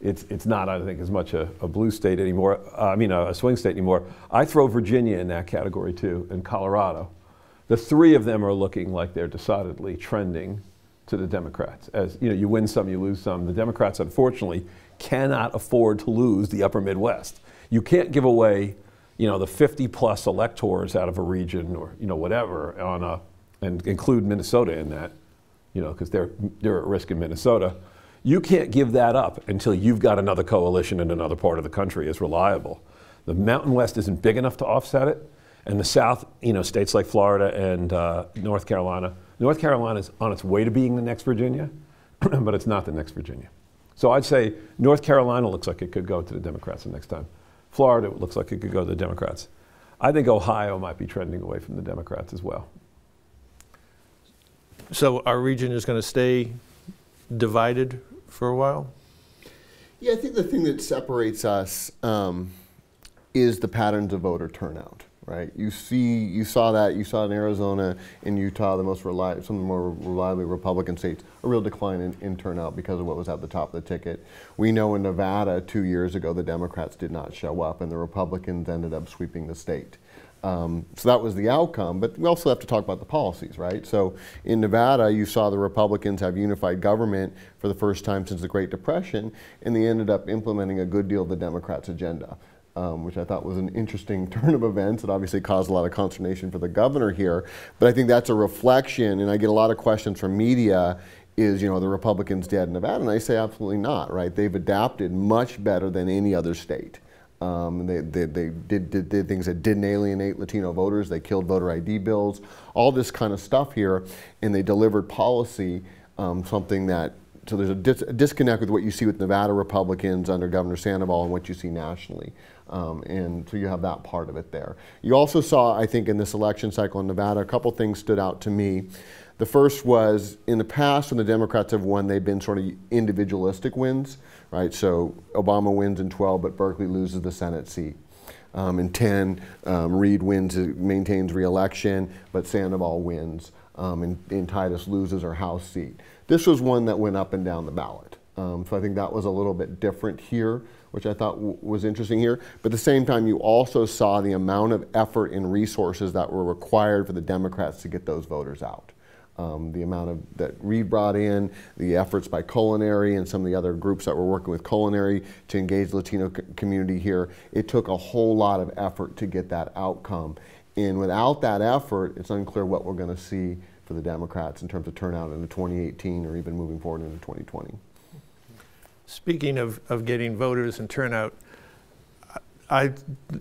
it's not, I think, as much a blue state anymore. A swing state anymore. I throw Virginia in that category too, and Colorado. The three of them are looking like they're decidedly trending to the Democrats. As you know, you win some, you lose some. The Democrats, unfortunately, cannot afford to lose the upper Midwest. You can't give away, you know, the 50+ electors out of a region or, you know, whatever and include Minnesota in that, you know, because they're at risk in Minnesota. You can't give that up until you've got another coalition in another part of the country as reliable. The Mountain West isn't big enough to offset it, and the South, you know, states like Florida and North Carolina. North Carolina is on its way to being the next Virginia, but it's not the next Virginia. So I'd say North Carolina looks like it could go to the Democrats the next time. Florida looks like it could go to the Democrats. I think Ohio might be trending away from the Democrats as well. So our region is going to stay divided for a while? Yeah, I think the thing that separates us is the patterns of voter turnout, right? You saw in Arizona and Utah, some of the more reliably Republican states, a real decline in turnout because of what was at the top of the ticket. We know in Nevada 2 years ago, the Democrats did not show up and the Republicans ended up sweeping the state. So that was the outcome, but we also have to talk about the policies, right? So in Nevada, you saw the Republicans have unified government for the first time since the Great Depression, and they ended up implementing a good deal of the Democrats' agenda. Which I thought was an interesting turn of events. It obviously caused a lot of consternation for the governor here, but I think that's a reflection, and I get a lot of questions from media, is, you know, the Republicans dead in Nevada? And I say absolutely not, right? They've adapted much better than any other state. They did things that didn't alienate Latino voters. They killed voter ID bills, all this kind of stuff here, and they delivered policy, something that, so there's a disconnect with what you see with Nevada Republicans under Governor Sandoval and what you see nationally. And so you have that part of it there. You also saw, I think, in this election cycle in Nevada, a couple things stood out to me. The first was, in the past, when the Democrats have won, they've been sort of individualistic wins, right? So Obama wins in 12, but Berkeley loses the Senate seat. In 10, Reed maintains re-election, but Sandoval wins, and Titus loses her House seat. This was one that went up and down the ballot. So I think that was a little bit different here, which I thought was interesting here. But at the same time, you also saw the amount of effort and resources that were required for the Democrats to get those voters out. The amount that Reed brought in, the efforts by Culinary and some of the other groups that were working with Culinary to engage the Latino community here, it took a whole lot of effort to get that outcome. And without that effort, it's unclear what we're going to see for the Democrats in terms of turnout into 2018 or even moving forward into 2020. Speaking of getting voters and turnout, I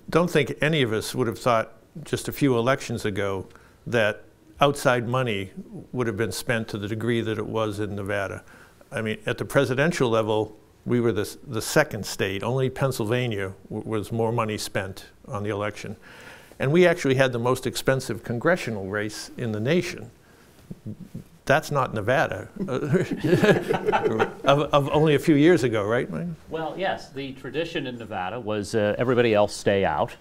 don't think any of us would have thought just a few elections ago that outside money would have been spent to the degree that it was in Nevada. I mean, at the presidential level, we were the second state. Only Pennsylvania was more money spent on the election. And we actually had the most expensive congressional race in the nation. That's not Nevada, of only a few years ago, right, Mike? Well, yes, the tradition in Nevada was everybody else stay out.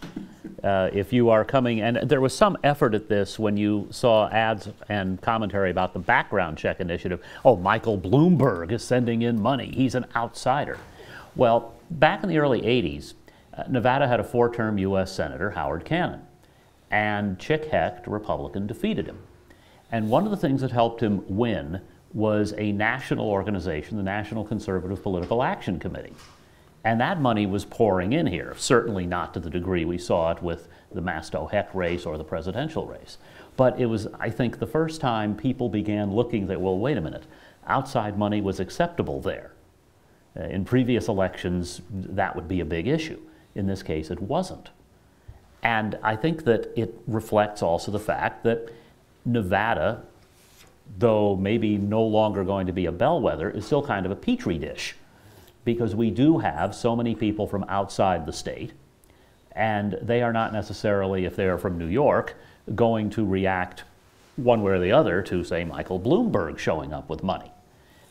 If you are coming, and there was some effort at this when you saw ads and commentary about the background check initiative. Oh, Michael Bloomberg is sending in money. He's an outsider. Well, back in the early 80s, Nevada had a 4-term U.S. Senator, Howard Cannon, and Chick Hecht, a Republican, defeated him. And one of the things that helped him win was a national organization, the National Conservative Political Action Committee. And that money was pouring in here, certainly not to the degree we saw it with the Masto-Hecht race or the presidential race. But it was, I think, the first time people began looking that, well, wait a minute, outside money was acceptable there. In previous elections, that would be a big issue. In this case, it wasn't. And I think that it reflects also the fact that Nevada, though maybe no longer going to be a bellwether, is still kind of a petri dish, because we do have so many people from outside the state, and they are not necessarily, if they are from New York, going to react one way or the other to, say, Michael Bloomberg showing up with money.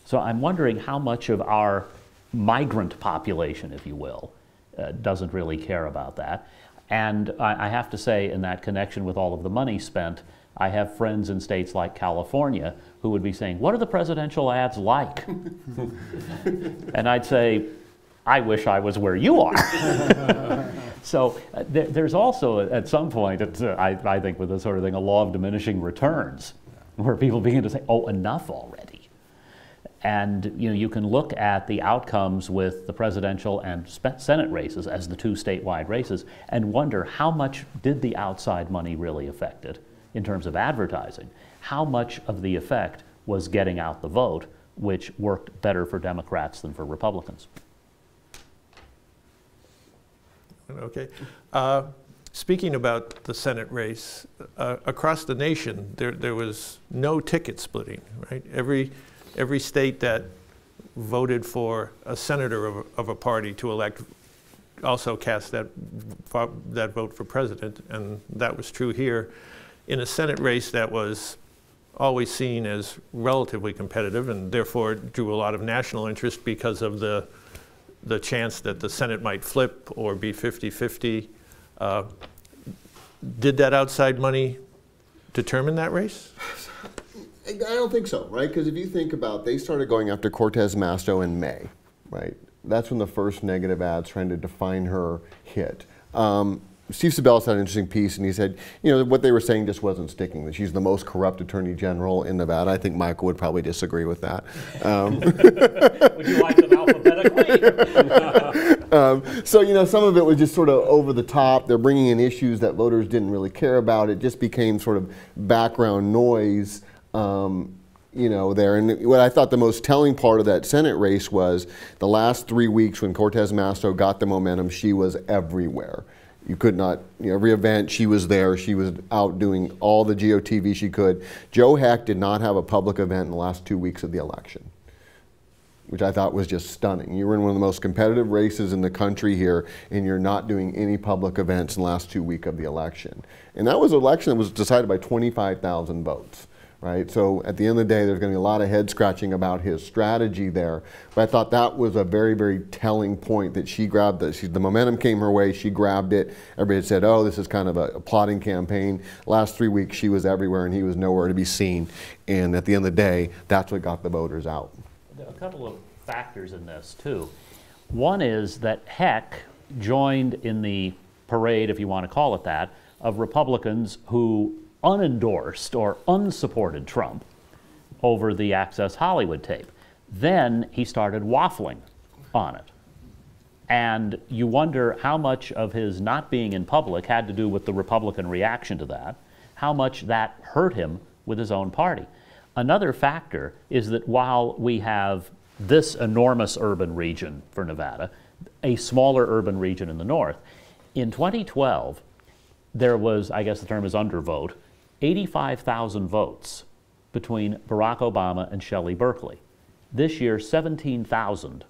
So I'm wondering how much of our migrant population, if you will, doesn't really care about that. And I have to say, in that connection with all of the money spent, I have friends in states like California who would be saying, what are the presidential ads like? And I'd say, I wish I was where you are. So there's also, at some point, I think with this sort of thing, a law of diminishing returns, where people begin to say, oh, enough already. And you can look at the outcomes with the presidential and Senate races as the two statewide races and wonder how much did the outside money really affect it in terms of advertising? How much of the effect was getting out the vote, which worked better for Democrats than for Republicans? Okay. Speaking about the Senate race, across the nation, there was no ticket splitting, right? Every state that voted for a senator of a party to elect also cast that vote for president, and that was true here. In a Senate race that was always seen as relatively competitive and therefore drew a lot of national interest because of the chance that the Senate might flip or be 50-50. Did that outside money determine that race? I don't think so, right? Because if you think about, they started going after Cortez Masto in May, right? That's when the first negative ads trying to define her hit. Steve Sabella had an interesting piece, and he said, what they were saying just wasn't sticking, that she's the most corrupt attorney general in Nevada. I think Michael would probably disagree with that. Would you like them alphabetically? So, some of it was just sort of over the top. They're bringing in issues that voters didn't really care about. It just became sort of background noise, there. And what I thought the most telling part of that Senate race was the last 3 weeks when Cortez Masto got the momentum, she was everywhere. You could not, every event she was there. She was out doing all the GOTV she could. Joe Heck did not have a public event in the last 2 weeks of the election, which I thought was just stunning. You were in one of the most competitive races in the country here, and you're not doing any public events in the last 2 weeks of the election. And that was an election that was decided by 25,000 votes. Right? So at the end of the day, there's going to be a lot of head scratching about his strategy there. But I thought that was a very, very telling point that she grabbed the momentum came her way, she grabbed it. Everybody said, oh, this is kind of a plotting campaign. Last 3 weeks, she was everywhere and he was nowhere to be seen. And at the end of the day, that's what got the voters out. A couple of factors in this, too. One is that Heck joined in the parade, if you want to call it that, of Republicans who unendorsed or unsupported Trump over the Access Hollywood tape. Then he started waffling on it. And you wonder how much of his not being in public had to do with the Republican reaction to that, how much that hurt him with his own party. Another factor is that while we have this enormous urban region for Nevada, a smaller urban region in the north, in 2012, there was, I guess the term is undervote, 85,000 votes between Barack Obama and Shelley Berkeley. This year, 17,000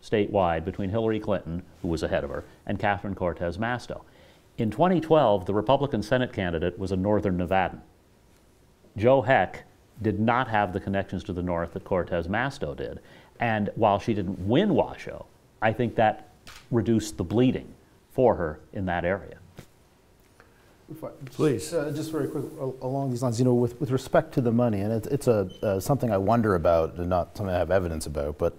statewide between Hillary Clinton, who was ahead of her, and Catherine Cortez Masto. In 2012, the Republican Senate candidate was a northern Nevadan. Joe Heck did not have the connections to the north that Cortez Masto did. And while she didn't win Washoe, I think that reduced the bleeding for her in that area. Please. Just very quick, along these lines, with respect to the money, and it's something I wonder about, and not something I have evidence about, but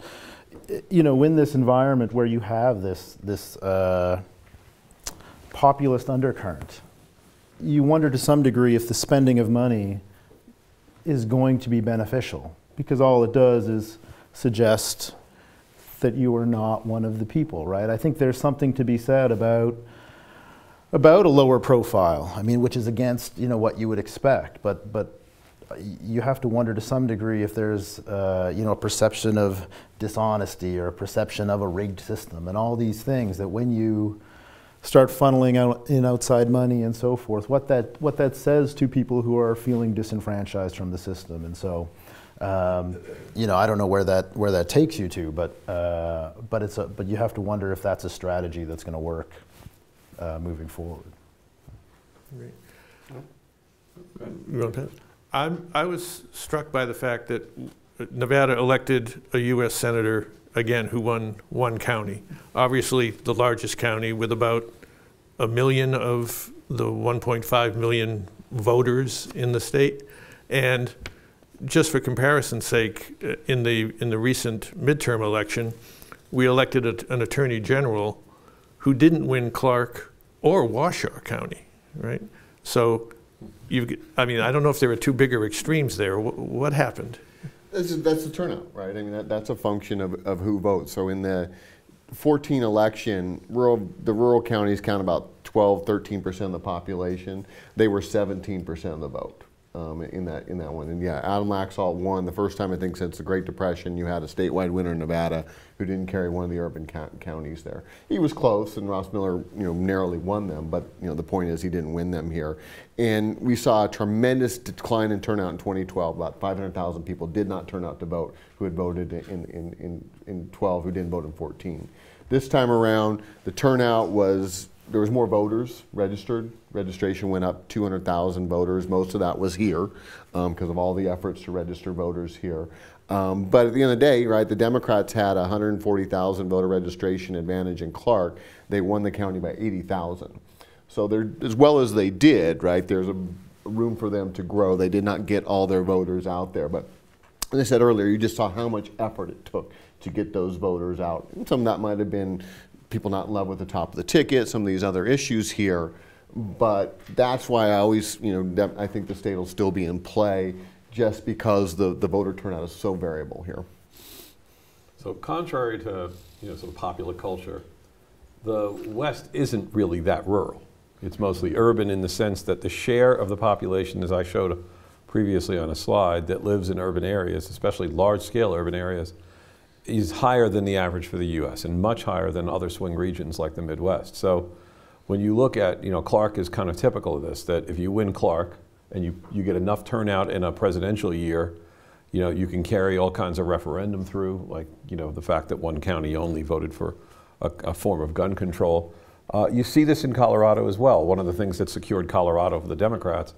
in this environment where you have this populist undercurrent, you wonder to some degree if the spending of money is going to be beneficial, because all it does is suggest that you are not one of the people, right? I think there's something to be said about a lower profile, which is against what you would expect, but you have to wonder to some degree if there's a perception of dishonesty or a perception of a rigged system and all these things that when you start funneling out in outside money and so forth, what that says to people who are feeling disenfranchised from the system. And so I don't know where that takes you to, but you have to wonder if that's a strategy that's going to work moving forward. Great. You want to pass? I was struck by the fact that Nevada elected a U.S. senator again who won one county, obviously the largest county with about a million of the 1.5 million voters in the state. And just for comparison's sake, in the recent midterm election, we elected an attorney general who didn't win Clark or Washoe County, right? So, I mean, I don't know if there are two bigger extremes there. What happened? That's the turnout, right? I mean, that's a function of who votes. So in the 14 election, the rural counties count about 12, 13% of the population. They were 17% of the vote in that one. And yeah, Adam Laxalt won the first time, I think, since the Great Depression. You had a statewide winner in Nevada who didn't carry one of the urban counties there. He was close, and Ross Miller, narrowly won them. But the point is, he didn't win them here. And we saw a tremendous decline in turnout in 2012. About 500,000 people did not turn out to vote who had voted in 12, who didn't vote in 14. This time around, the turnout there was more voters registered. Registration went up 200,000 voters. Most of that was here because of all the efforts to register voters here. But at the end of the day, right, the Democrats had 140,000 voter registration advantage in Clark. They won the county by 80,000. So as well as they did, right, there's a room for them to grow. They did not get all their voters out there. But as I said earlier, you just saw how much effort it took to get those voters out. And some of that might have been people not in love with the top of the ticket, some of these other issues here. But that's why I always, I think the state will still be in play just because the voter turnout is so variable here. So contrary to sort of popular culture, the West isn't really that rural. It's mostly urban in the sense that the share of the population, as I showed previously on a slide, that lives in urban areas, especially large-scale urban areas, is higher than the average for the U.S. and much higher than other swing regions like the Midwest. So when you look at, Clark is kind of typical of this, that if you win Clark and you get enough turnout in a presidential year, you can carry all kinds of referendum through, like, the fact that one county only voted for a form of gun control. You see this in Colorado as well. One of the things that secured Colorado for the Democrats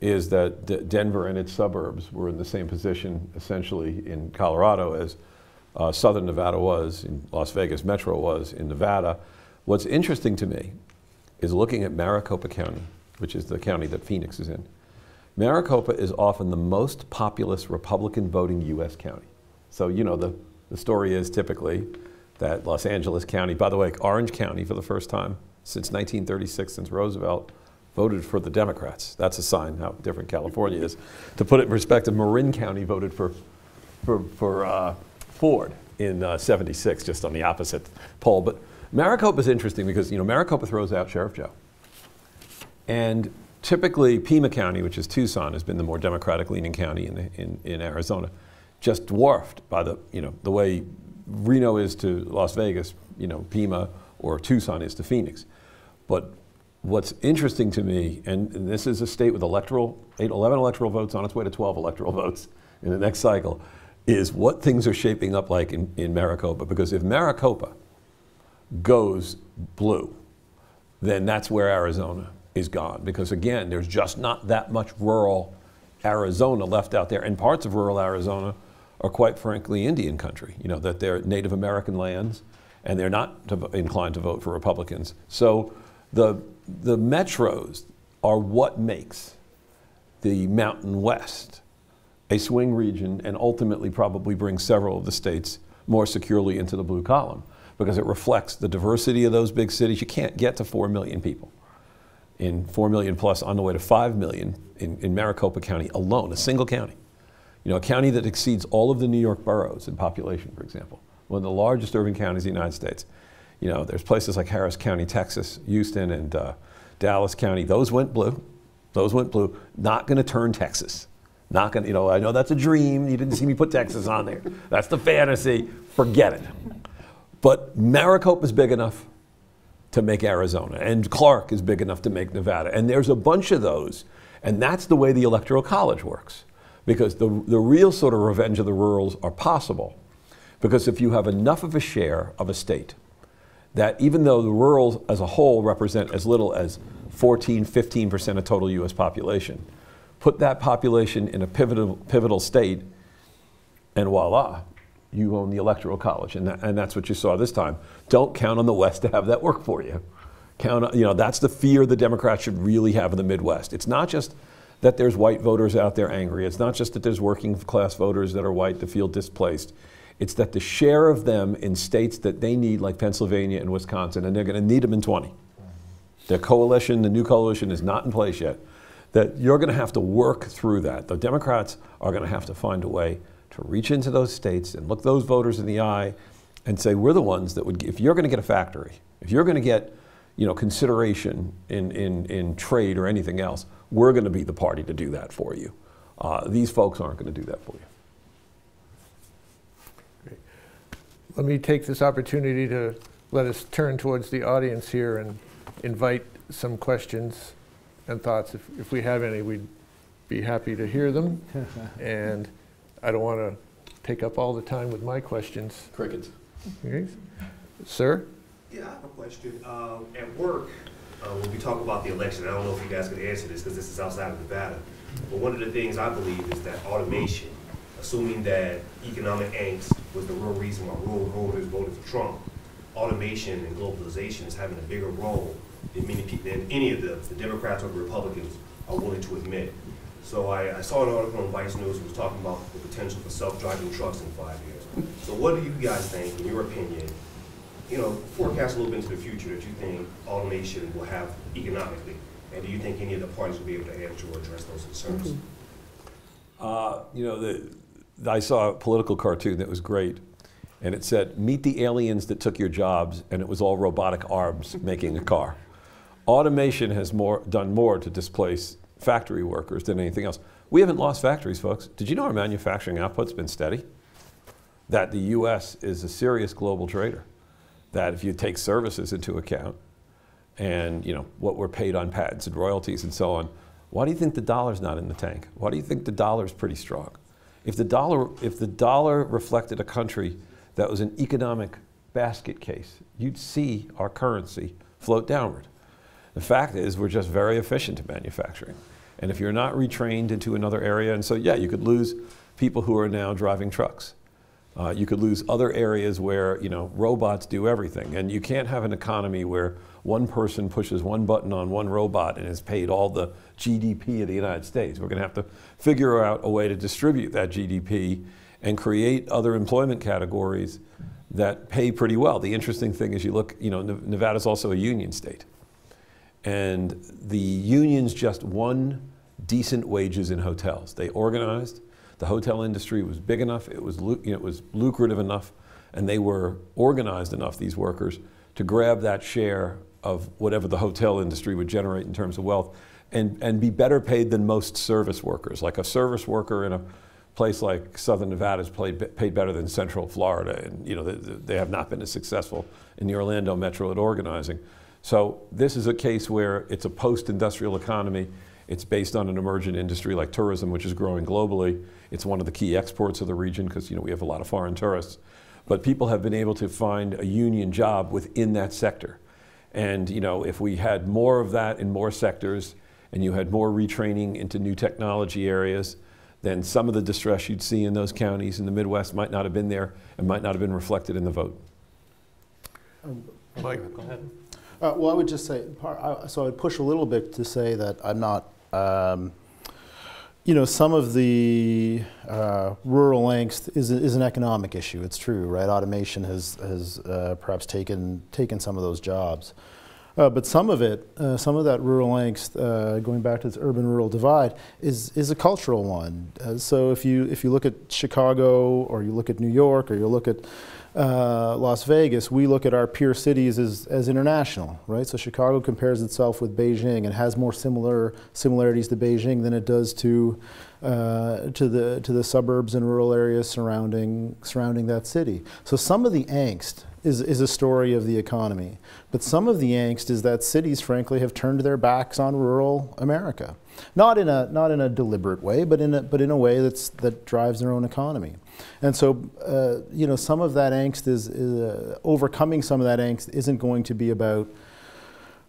is that Denver and its suburbs were in the same position, essentially, in Colorado as Southern Nevada was, in Las Vegas Metro was, in Nevada. What's interesting to me is looking at Maricopa County, which is the county that Phoenix is in. Maricopa is often the most populous Republican voting U.S. county. So, the story is typically that Los Angeles County, by the way, Orange County for the first time since 1936, since Roosevelt, voted for the Democrats. That's a sign how different California is. To put it in perspective, Marin County voted for Ford in 76, just on the opposite pole. But Maricopa is interesting because, Maricopa throws out Sheriff Joe. And typically, Pima County, which is Tucson, has been the more Democratic-leaning county in Arizona, just dwarfed by the way Reno is to Las Vegas, Pima or Tucson is to Phoenix. But what's interesting to me, and this is a state with 11 electoral votes on its way to 12 electoral votes in the next cycle, is what things are shaping up like in Maricopa. Because if Maricopa goes blue, then that's where Arizona is gone. Because again, there's just not that much rural Arizona left out there. And parts of rural Arizona are quite frankly Indian country, that they're Native American lands, and they're not inclined to vote for Republicans. So the metros are what makes the Mountain West a swing region, and ultimately probably bring several of the states more securely into the blue column, because it reflects the diversity of those big cities. You can't get to 4 million people. In 4 million plus, on the way to 5 million in Maricopa County alone, a single county. A county that exceeds all of the New York boroughs in population, for example. One of the largest urban counties in the United States. There's places like Harris County, Texas, Houston, and Dallas County. Those went blue. Those went blue. Not going to turn Texas. Not going to, I know that's a dream. You didn't see me put Texas on there. That's the fantasy. Forget it. But Maricopa is big enough to make Arizona, and Clark is big enough to make Nevada. And there's a bunch of those. And that's the way the Electoral College works. Because the real sort of revenge of the rurals are possible. Because if you have enough of a share of a state, that even though the rurals as a whole represent as little as 14, 15% of total US population, put that population in a pivotal state, and voila, you own the Electoral College. And that's what you saw this time. Don't count on the West to have that work for you. That's the fear the Democrats should really have in the Midwest. It's not just that there's white voters out there angry. It's not just that there's working class voters that are white that feel displaced. It's that the share of them in states that they need, like Pennsylvania and Wisconsin, and they're going to need them in 20. The coalition, the new coalition is not in place yet, that you're going to have to work through that. The Democrats are going to have to find a way to reach into those states and look those voters in the eye and say, we're the ones that would, if you're going to get a factory, if you're going to get consideration in trade or anything else, we're going to be the party to do that for you. These folks aren't going to do that for you. Great. Let me take this opportunity to let us turn towards the audience here and invite some questions and thoughts. If we have any, we'd be happy to hear them. And I don't want to take up all the time with my questions. Crickets. Okay. Sir? Yeah, I have a question. At work, when we talk about the election, I don't know if you guys could answer this because this is outside of Nevada, but one of the things I believe is that automation, assuming that economic angst was the real reason why rural voters voted for Trump, automation and globalization is having a bigger role than many people, than any of the Democrats or the Republicans are willing to admit. So I saw an article on Vice News that was talking about the potential for self-driving trucks in 5 years. So what do you guys think, in your opinion, forecast a little bit into the future that you think automation will have economically? And do you think any of the parties will be able to answer or address those concerns? I saw a political cartoon that was great, and it said, meet the aliens that took your jobs, and it was all robotic arms making a car. Automation has done more to displace factory workers than anything else. We haven't lost factories, folks. Did you know our manufacturing output's been steady? That the US is a serious global trader. That if you take services into account and what we're paid on patents and royalties and so on, why do you think the dollar's not in the tank? Why do you think the dollar's pretty strong? If the dollar reflected a country that was an economic basket case, you'd see our currency float downward. The fact is we're just very efficient at manufacturing. And if you're not retrained into another area, and so yeah, you could lose people who are now driving trucks. You could lose other areas where robots do everything, and you can't have an economy where one person pushes one button on one robot and is paid all the GDP of the United States. We're going to have to figure out a way to distribute that GDP and create other employment categories that pay pretty well. The interesting thing is you look, Nevada's also a union state, and the unions just won decent wages in hotels. They organized. The hotel industry was big enough, it was lucrative enough, and they were organized enough, these workers, to grab that share of whatever the hotel industry would generate in terms of wealth and be better paid than most service workers. Like a service worker in a place like Southern Nevada is paid better than Central Florida, and they have not been as successful in the Orlando metro at organizing. So this is a case where it's a post-industrial economy. It's based on an emergent industry like tourism, which is growing globally. It's one of the key exports of the region because we have a lot of foreign tourists. But people have been able to find a union job within that sector. And if we had more of that in more sectors and you had more retraining into new technology areas, then some of the distress you'd see in those counties in the Midwest might not have been there and might not have been reflected in the vote. Mike, Go ahead. Well, I would just say, so I would push a little bit to say that I'm not, some of the rural angst is an economic issue. It's true, right? Automation has perhaps taken some of those jobs. But some of that rural angst, going back to this urban-rural divide, is a cultural one. So if you look at Chicago, or you look at New York, or you look at Las Vegas, we look at our peer cities as international, right? So Chicago compares itself with Beijing and has more similarities to Beijing than it does to the suburbs and rural areas surrounding that city. So some of the angst is a story of the economy, but some of the angst is that cities, frankly, have turned their backs on rural America, not in a deliberate way, but in a way that drives their own economy. And so, some of that angst is overcoming some of that angst isn't going to be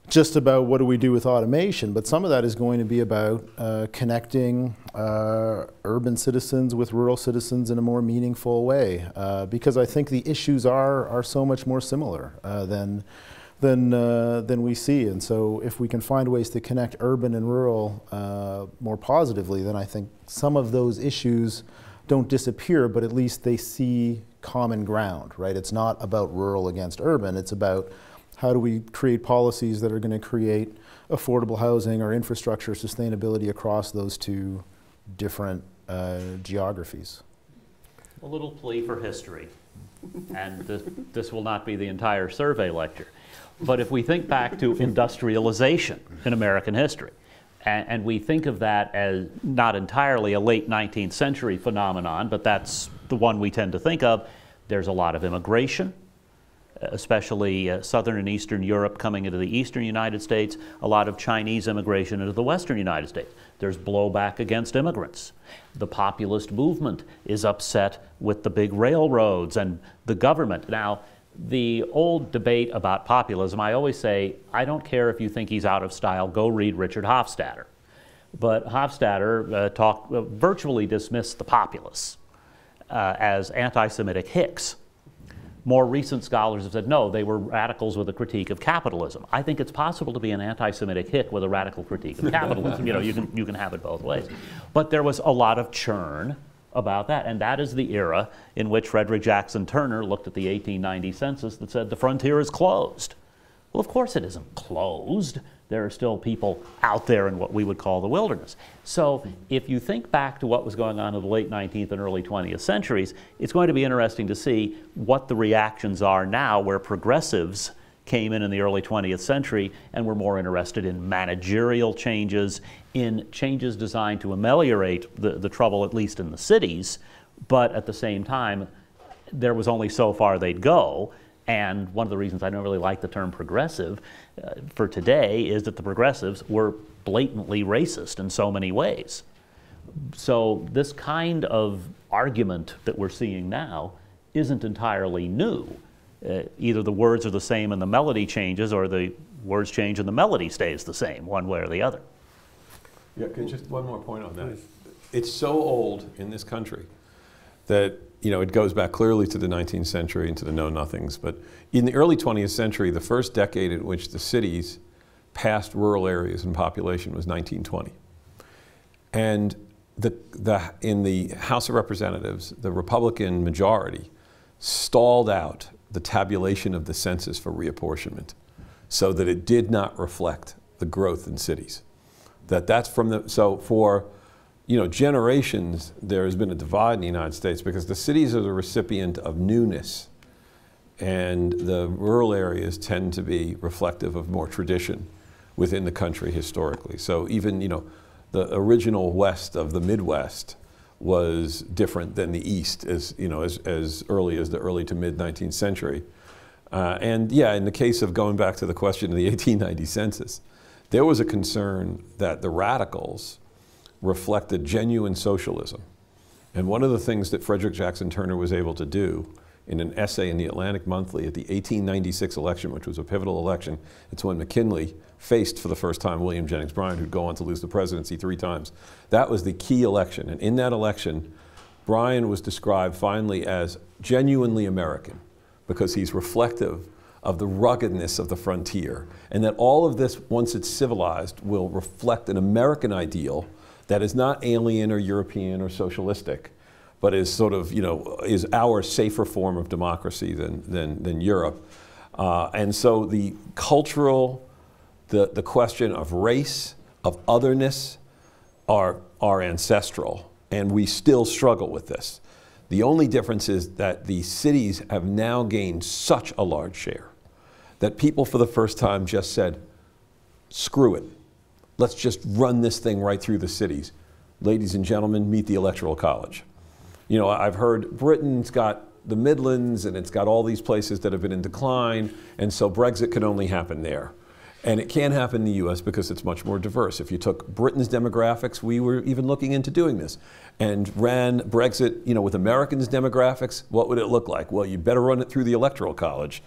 just about what do we do with automation, but some of that is going to be about connecting urban citizens with rural citizens in a more meaningful way, because I think the issues are so much more similar than than we see. And so if we can find ways to connect urban and rural more positively, then I think some of those issues don't disappear, but at least they see common ground, right? It's not about rural against urban. It's about how do we create policies that are going to create affordable housing or infrastructure sustainability across those two different geographies. A little plea for history, and this will not be the entire survey lecture. But if we think back to industrialization in American history, and we think of that as not entirely a late 19th century phenomenon, but that's the one we tend to think of, there's a lot of immigration, especially Southern and Eastern Europe coming into the Eastern United States, a lot of Chinese immigration into the Western United States. There's blowback against immigrants. The populist movement is upset with the big railroads and the government. Now, the old debate about populism, I always say, I don't care if you think he's out of style, go read Richard Hofstadter. But Hofstadter virtually dismissed the populists as anti-Semitic hicks. More recent scholars have said, no, they were radicals with a critique of capitalism. I think it's possible to be an anti-Semitic hick with a radical critique of capitalism. You know, you can have it both ways. But there was a lot of churn about that, and that is the era in which Frederick Jackson Turner looked at the 1890 census that said the frontier is closed. Well, of course it isn't closed. There are still people out there in what we would call the wilderness. So if you think back to what was going on in the late 19th and early 20th centuries, it's going to be interesting to see what the reactions are now, where progressives came in the early 20th century and were more interested in managerial changes, in changes designed to ameliorate the trouble, at least in the cities, but at the same time, there was only so far they'd go. And one of the reasons I don't really like the term progressive for today is that the progressives were blatantly racist in so many ways. So this kind of argument that we're seeing now isn't entirely new. Either the words are the same and the melody changes, or the words change and the melody stays the same, one way or the other. Yeah, just one more point on that. It's so old in this country that, you know, it goes back clearly to the 19th century and to the know-nothings. But in the early 20th century, the first decade in which the cities passed rural areas in population was 1920. And in the House of Representatives, the Republican majority stalled out the tabulation of the census for reapportionment so that it did not reflect the growth in cities. So for, you know, generations, there has been a divide in the United States because the cities are the recipient of newness, and the rural areas tend to be reflective of more tradition within the country historically. So even, you know, the original West of the Midwest was different than the East as early as the early to mid 19th century. And yeah, in the case of going back to the question of the 1890 census, there was a concern that the radicals reflected genuine socialism. And one of the things that Frederick Jackson Turner was able to do in an essay in the Atlantic Monthly at the 1896 election, which was a pivotal election, it's when McKinley faced for the first time William Jennings Bryan, who'd go on to lose the presidency 3 times. That was the key election. And in that election, Bryan was described finally as genuinely American because he's reflective of the ruggedness of the frontier. And that all of this, once it's civilized, will reflect an American ideal that is not alien or European or socialistic, but is sort of, you know, is our safer form of democracy than Europe. And so the cultural, the question of race, of otherness, are ancestral, and we still struggle with this. The only difference is that the cities have now gained such a large share that people for the first time just said, screw it. Let's just run this thing right through the cities. Ladies and gentlemen, meet the Electoral College. You know, I've heard Britain's got the Midlands and it's got all these places that have been in decline, and so Brexit can only happen there. And it can't happen in the US because it's much more diverse. If you took Britain's demographics, we were even looking into doing this, and ran Brexit, you know, with Americans' demographics, what would it look like? Well, you better run it through the Electoral College.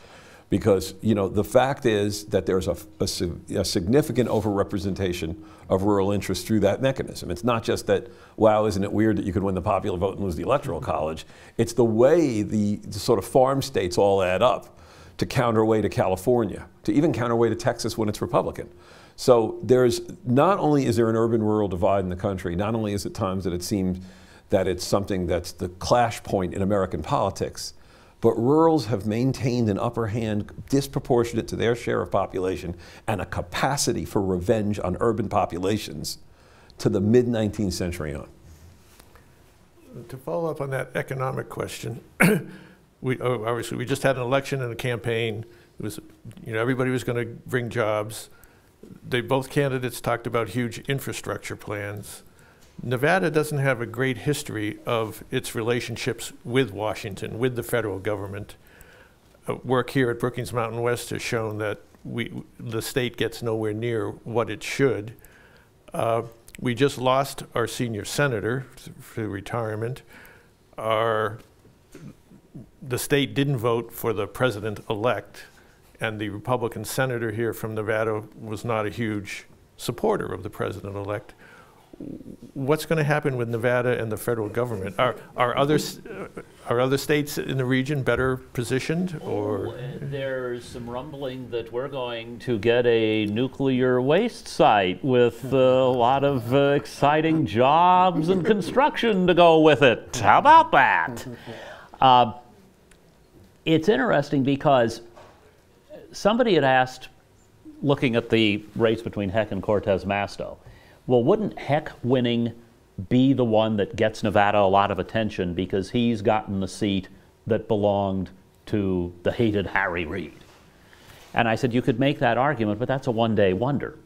Because, you know, the fact is that there's a significant overrepresentation of rural interests through that mechanism. It's not just that, wow, isn't it weird that you could win the popular vote and lose the Electoral College? It's the way the sort of farm states all add up to counterweight to California, to even counterweight to Texas when it's Republican. So there's, not only is there an urban-rural divide in the country, not only is it times that it seems that it's something that's the clash point in American politics, but rurals have maintained an upper hand disproportionate to their share of population and a capacity for revenge on urban populations to the mid-19th century on. To follow up on that economic question, obviously we just had an election and a campaign. It was, everybody was going to bring jobs. Both candidates talked about huge infrastructure plans. Nevada doesn't have a great history of its relationships with Washington, with the federal government. Work here at Brookings Mountain West has shown that the state gets nowhere near what it should. We just lost our senior senator to retirement. The state didn't vote for the president-elect, and the Republican senator here from Nevada was not a huge supporter of the president-elect. What's going to happen with Nevada and the federal government? Are other states in the region better positioned, or? There's some rumbling that we're going to get a nuclear waste site with a lot of exciting jobs and construction to go with it. How about that? It's interesting because somebody had asked, looking at the race between Heck and Cortez Masto, well, wouldn't Heck winning be the one that gets Nevada a lot of attention because he's gotten the seat that belonged to the hated Harry Reid? And I said, you could make that argument, but that's a one-day wonder.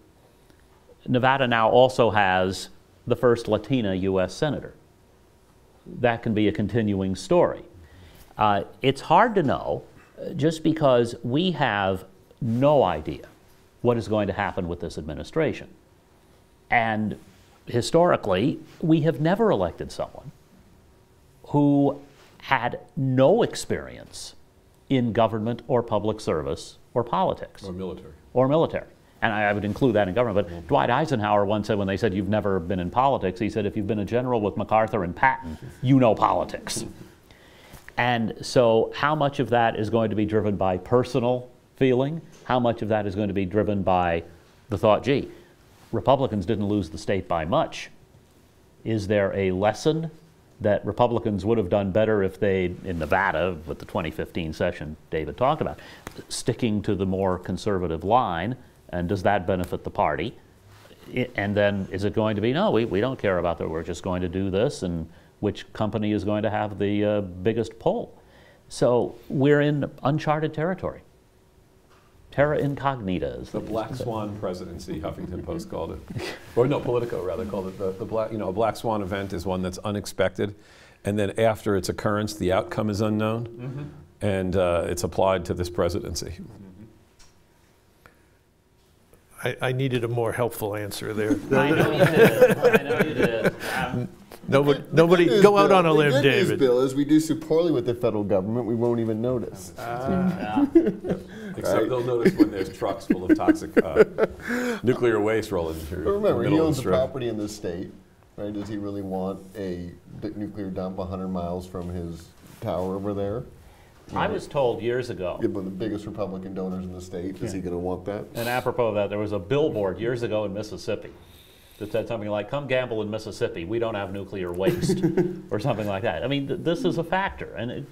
Nevada now also has the first Latina U.S. senator. That can be a continuing story. It's hard to know just because we have no idea what is going to happen with this administration. And historically, we have never elected someone who had no experience in government or public service or politics. Or military. Or military. And I would include that in government. But Dwight Eisenhower once said, when they said, you've never been in politics, he said, if you've been a general with MacArthur and Patton, you know politics. And so how much of that is going to be driven by personal feeling? How much of that is going to be driven by the thought, gee, Republicans didn't lose the state by much. Is there a lesson that Republicans would have done better if they, in Nevada, with the 2015 session David talked about, sticking to the more conservative line, and does that benefit the party? And then is it going to be, no, we don't care about that, we're just going to do this, and which company is going to have the biggest pull? So we're in uncharted territory. Terra incognita. The Black Swan presidency, Huffington Post called it. Or no, Politico rather called it. The black, a Black Swan event is one that's unexpected, and then after its occurrence, the outcome is unknown, and it's applied to this presidency. I needed a more helpful answer there. I know you did. I know you did. Nobody go out on a limb, David. The good news, Bill, is we do so poorly with the federal government, we won't even notice. Except they'll notice when there's trucks full of toxic nuclear waste rolling through. But remember, the he middle owns of the the strip. property in the state, right? Does he really want a nuclear dump 100 miles from his tower over there? I was told years ago, One of the biggest Republican donors in the state. Is he going to want that? and apropos of that, there was a billboard years ago in Mississippi that said something like, come gamble in Mississippi, we don't have nuclear waste, or something like that. I mean, this is a factor. And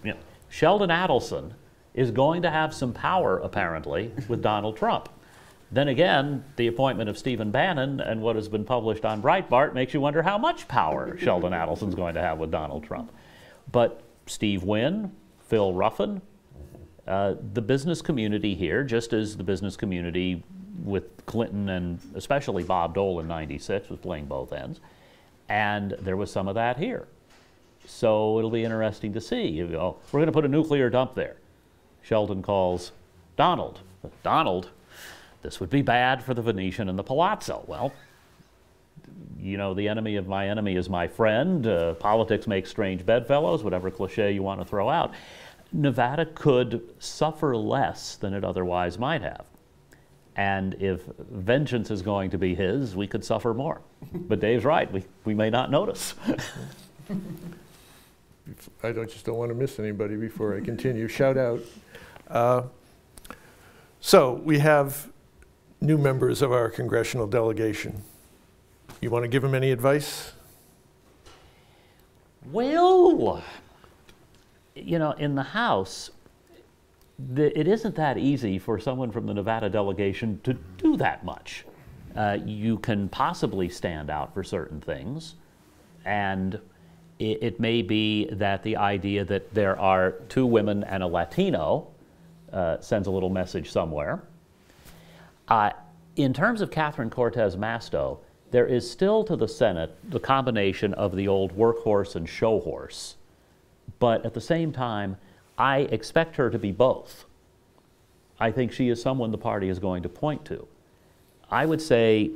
Sheldon Adelson is going to have some power, apparently, with Donald Trump. Then again, the appointment of Stephen Bannon and what has been published on Breitbart makes you wonder how much power Sheldon Adelson's going to have with Donald Trump. But Steve Wynn, Phil Ruffin, the business community here, just as the business community with Clinton and especially Bob Dole in '96 was playing both ends, and there was some of that here. So it'll be interesting to see. We're going to put a nuclear dump there. Sheldon calls Donald. Donald, this would be bad for the Venetian and the Palazzo. Well, the enemy of my enemy is my friend. Politics makes strange bedfellows, whatever cliche you want to throw out. Nevada could suffer less than it otherwise might have. And if vengeance is going to be his, we could suffer more. But Dave's right, we may not notice. I just don't want to miss anybody before I continue. Shout out. So we have new members of our congressional delegation. You want to give them any advice? Well, you know, in the House, it isn't that easy for someone from the Nevada delegation to do that much. You can possibly stand out for certain things, and it may be that the idea that there are 2 women and a Latino sends a little message somewhere. In terms of Catherine Cortez Masto, there is still to the Senate the combination of the old workhorse and show horse. But at the same time, I expect her to be both. I think she is someone the party is going to point to. I would say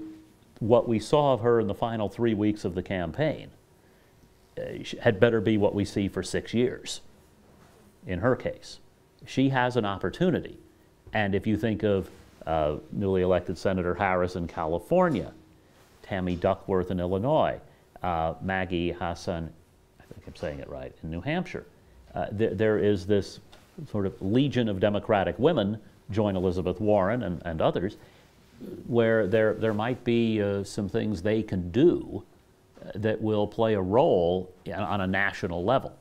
what we saw of her in the final 3 weeks of the campaign had better be what we see for 6 years, in her case. She has an opportunity. And if you think of newly elected Senator Harris in California, Tammy Duckworth in Illinois, Maggie Hassan, I think I'm saying it right, in New Hampshire, there is this sort of legion of Democratic women, join Elizabeth Warren and others, where there might be some things they can do that will play a role on a national level.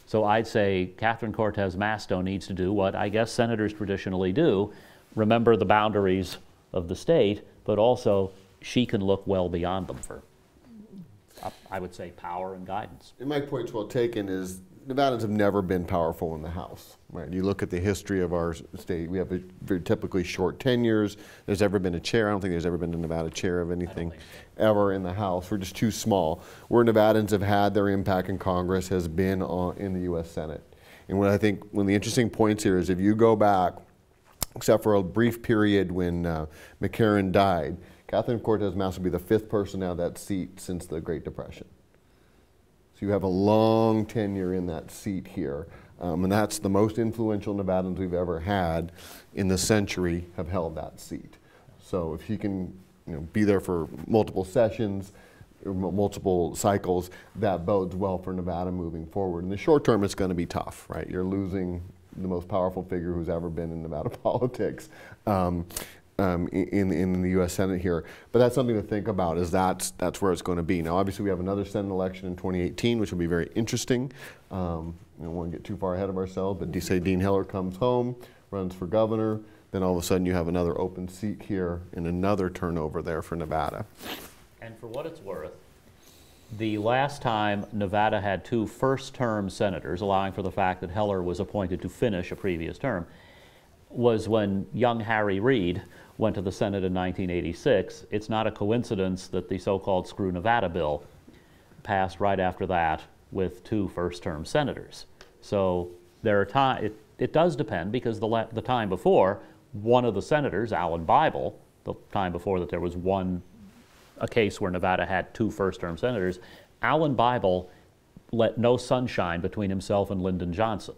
So I'd say Catherine Cortez Masto needs to do what I guess senators traditionally do, remember the boundaries of the state, but also she can look well beyond them for, I would say, power and guidance. And my point's well taken is Nevadans have never been powerful in the House. Right? You look at the history of our state, we have very typically short tenures. There's ever been a chair. I don't think there's ever been a Nevada chair of anything ever in the House. We're just too small. Where Nevadans have had their impact in Congress has been in the U.S. Senate. And what I think one of the interesting points here is if you go back, except for a brief period when McCarran died, Catherine Cortez Masto will be the 5th person out of that seat since the Great Depression. So you have a long tenure in that seat here. And that's the most influential Nevadans we've ever had in the century have held that seat. So if she can be there for multiple sessions, multiple cycles, that bodes well for Nevada moving forward. In the short term, it's going to be tough, right? You're losing the most powerful figure who's ever been in Nevada politics in the U.S. Senate here. But that's something to think about, is that's where it's going to be. Now, obviously, we have another Senate election in 2018, which will be very interesting. We don't want to get too far ahead of ourselves, but say Dean Heller comes home, runs for governor, then all of a sudden you have another open seat here and another turnover there for Nevada. And for what it's worth, the last time Nevada had 2 first-term senators, allowing for the fact that Heller was appointed to finish a previous term, was when young Harry Reid went to the Senate in 1986. It's not a coincidence that the so-called Screw Nevada bill passed right after that with 2 first-term senators. So there are it does depend, because the time before, one of the senators, Alan Bible, the time before that there was a case where Nevada had 2 first-term senators, Alan Bible let no sunshine between himself and Lyndon Johnson.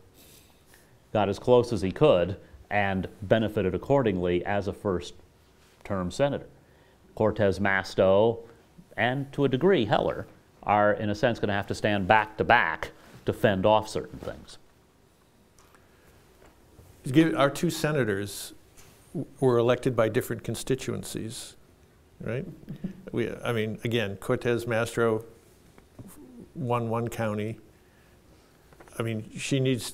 Got as close as he could and benefited accordingly as a first-term senator. Cortez Masto, and to a degree Heller, are in a sense going to have to stand back to back to fend off certain things. Our 2 senators were elected by different constituencies, right? I mean, again, Cortez Masto won 1 county. I mean, she needs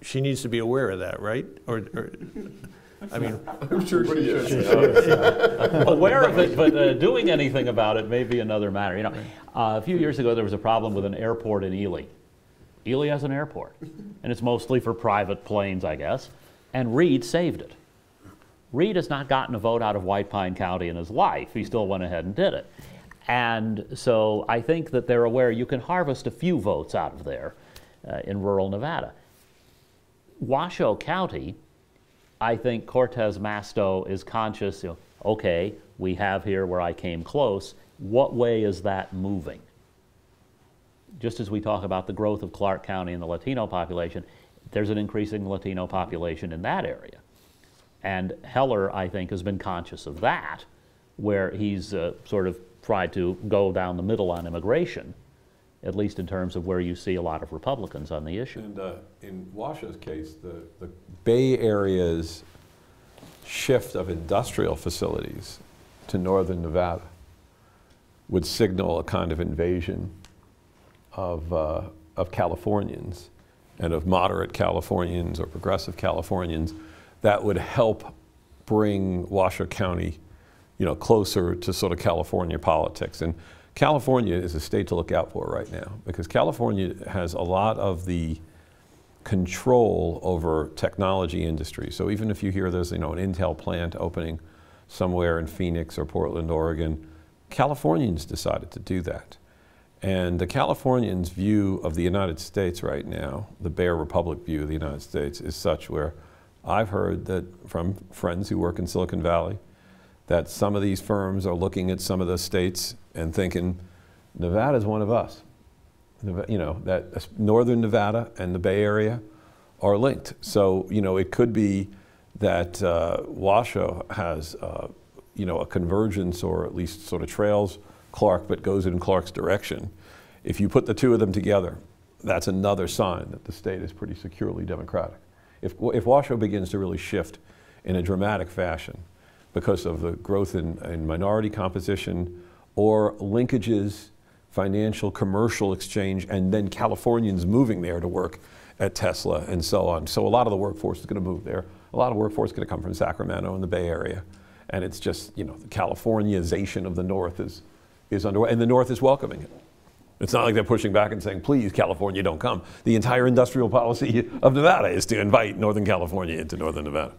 to be aware of that, right? Or I mean, I'm sure she is. Aware of it, but doing anything about it may be another matter. You know, a few years ago there was a problem with an airport in Ely. Ely has an airport, and it's mostly for private planes, I guess, and Reid saved it. Reid has not gotten a vote out of White Pine County in his life. He still went ahead and did it. And so I think that they're aware you can harvest a few votes out of there in rural Nevada. Washoe County, I think Cortez Masto is conscious, okay, we have here where I came close. What way is that moving? Just as we talk about the growth of Clark County and the Latino population, there's an increasing Latino population in that area. And Heller, I think, has been conscious of that, where he's sort of tried to go down the middle on immigration, at least in terms of where you see a lot of Republicans on the issue. And in Washoe's case, the Bay Area's shift of industrial facilities to northern Nevada would signal a kind of invasion of Californians and of moderate Californians or progressive Californians that would help bring Washoe County, closer to sort of California politics. And California is a state to look out for right now because California has a lot of the control over technology industry. So even if you hear there's an Intel plant opening somewhere in Phoenix or Portland, Oregon, Californians decided to do that. And the Californians' view of the United States right now, the Bear Republic view of the United States, is such where I've heard that from friends who work in Silicon Valley that some of these firms are looking at some of the states and thinking, Nevada's one of us. That northern Nevada and the Bay Area are linked. So, it could be that Washoe has, a convergence or at least sort of trails Clark but goes in Clark's direction. If you put the two of them together, that's another sign that the state is pretty securely Democratic. If Washoe begins to really shift in a dramatic fashion because of the growth in minority composition or linkages, financial, commercial exchange, and then Californians moving there to work at Tesla and so on. So a lot of the workforce is going to move there. A lot of workforce is going to come from Sacramento and the Bay Area. And it's just, the Californiazation of the North is underway, and the North is welcoming it. It's not like they're pushing back and saying, please, California, don't come. The entire industrial policy of Nevada is to invite Northern California into Northern Nevada.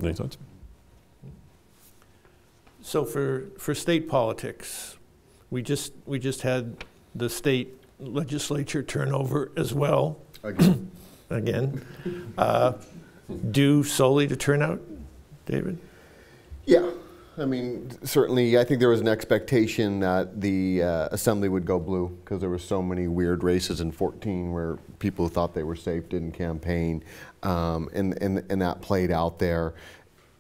Any thoughts? So for state politics, we just had the state legislature turnover as well. Again. Due solely to turnout, David? Yeah. I mean, certainly, I think there was an expectation that the assembly would go blue because there were so many weird races in 14 where people who thought they were safe didn't campaign, and that played out there.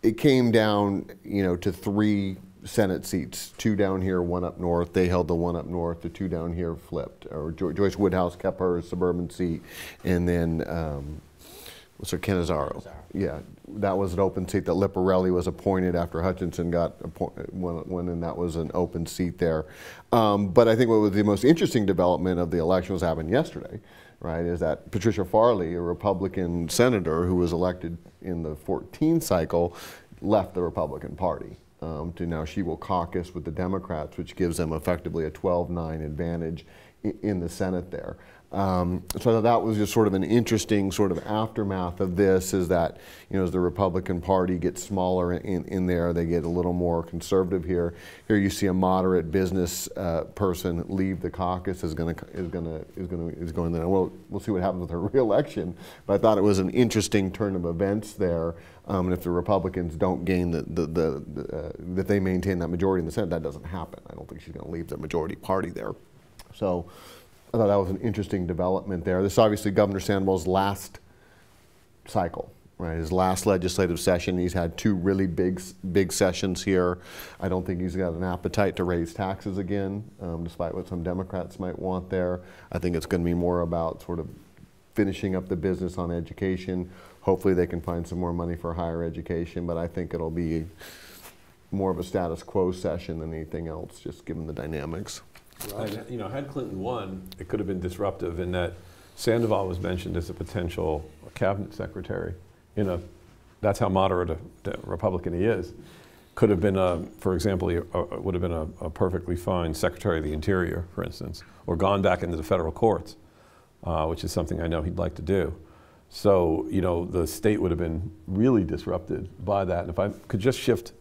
It came down, to 3 Senate seats, 2 down here, 1 up north. They held the 1 up north. The 2 down here flipped. Or Joyce Woodhouse kept her suburban seat, and then what's her Canizaro? Yeah, that was an open seat that Liparelli was appointed after Hutchinson got went, and that was an open seat there. But I think what was the most interesting development of the election was happened yesterday, right? Is that Patricia Farley, a Republican senator who was elected in the 14 cycle, left the Republican Party. To now she will caucus with the Democrats, which gives them effectively a 12-9 advantage in the Senate there. So I thought that was just sort of an interesting sort of aftermath of this, is that, as the Republican Party gets smaller in there, they get a little more conservative here. Here you see a moderate business person leave the caucus, is going there. Well, we'll see what happens with her reelection, but I thought it was an interesting turn of events there. And if the Republicans don't gain that they maintain that majority in the Senate, that doesn't happen. I don't think she's going to leave the majority party there. So I thought that was an interesting development there. This is obviously Governor Sandoval's last cycle, right? His last legislative session. He's had 2 really big sessions here. I don't think he's got an appetite to raise taxes again, despite what some Democrats might want there. I think it's going to be more about sort of finishing up the business on education. Hopefully they can find some more money for higher education, but I think it'll be more of a status quo session than anything else, just given the dynamics. And, had Clinton won, it could have been disruptive in that Sandoval was mentioned as a potential cabinet secretary. That's how moderate a Republican he is. Could have been, for example, would have been a perfectly fine Secretary of the Interior, for instance, or gone back into the federal courts, which is something I know he'd like to do. So, the state would have been really disrupted by that. And if I could just shift,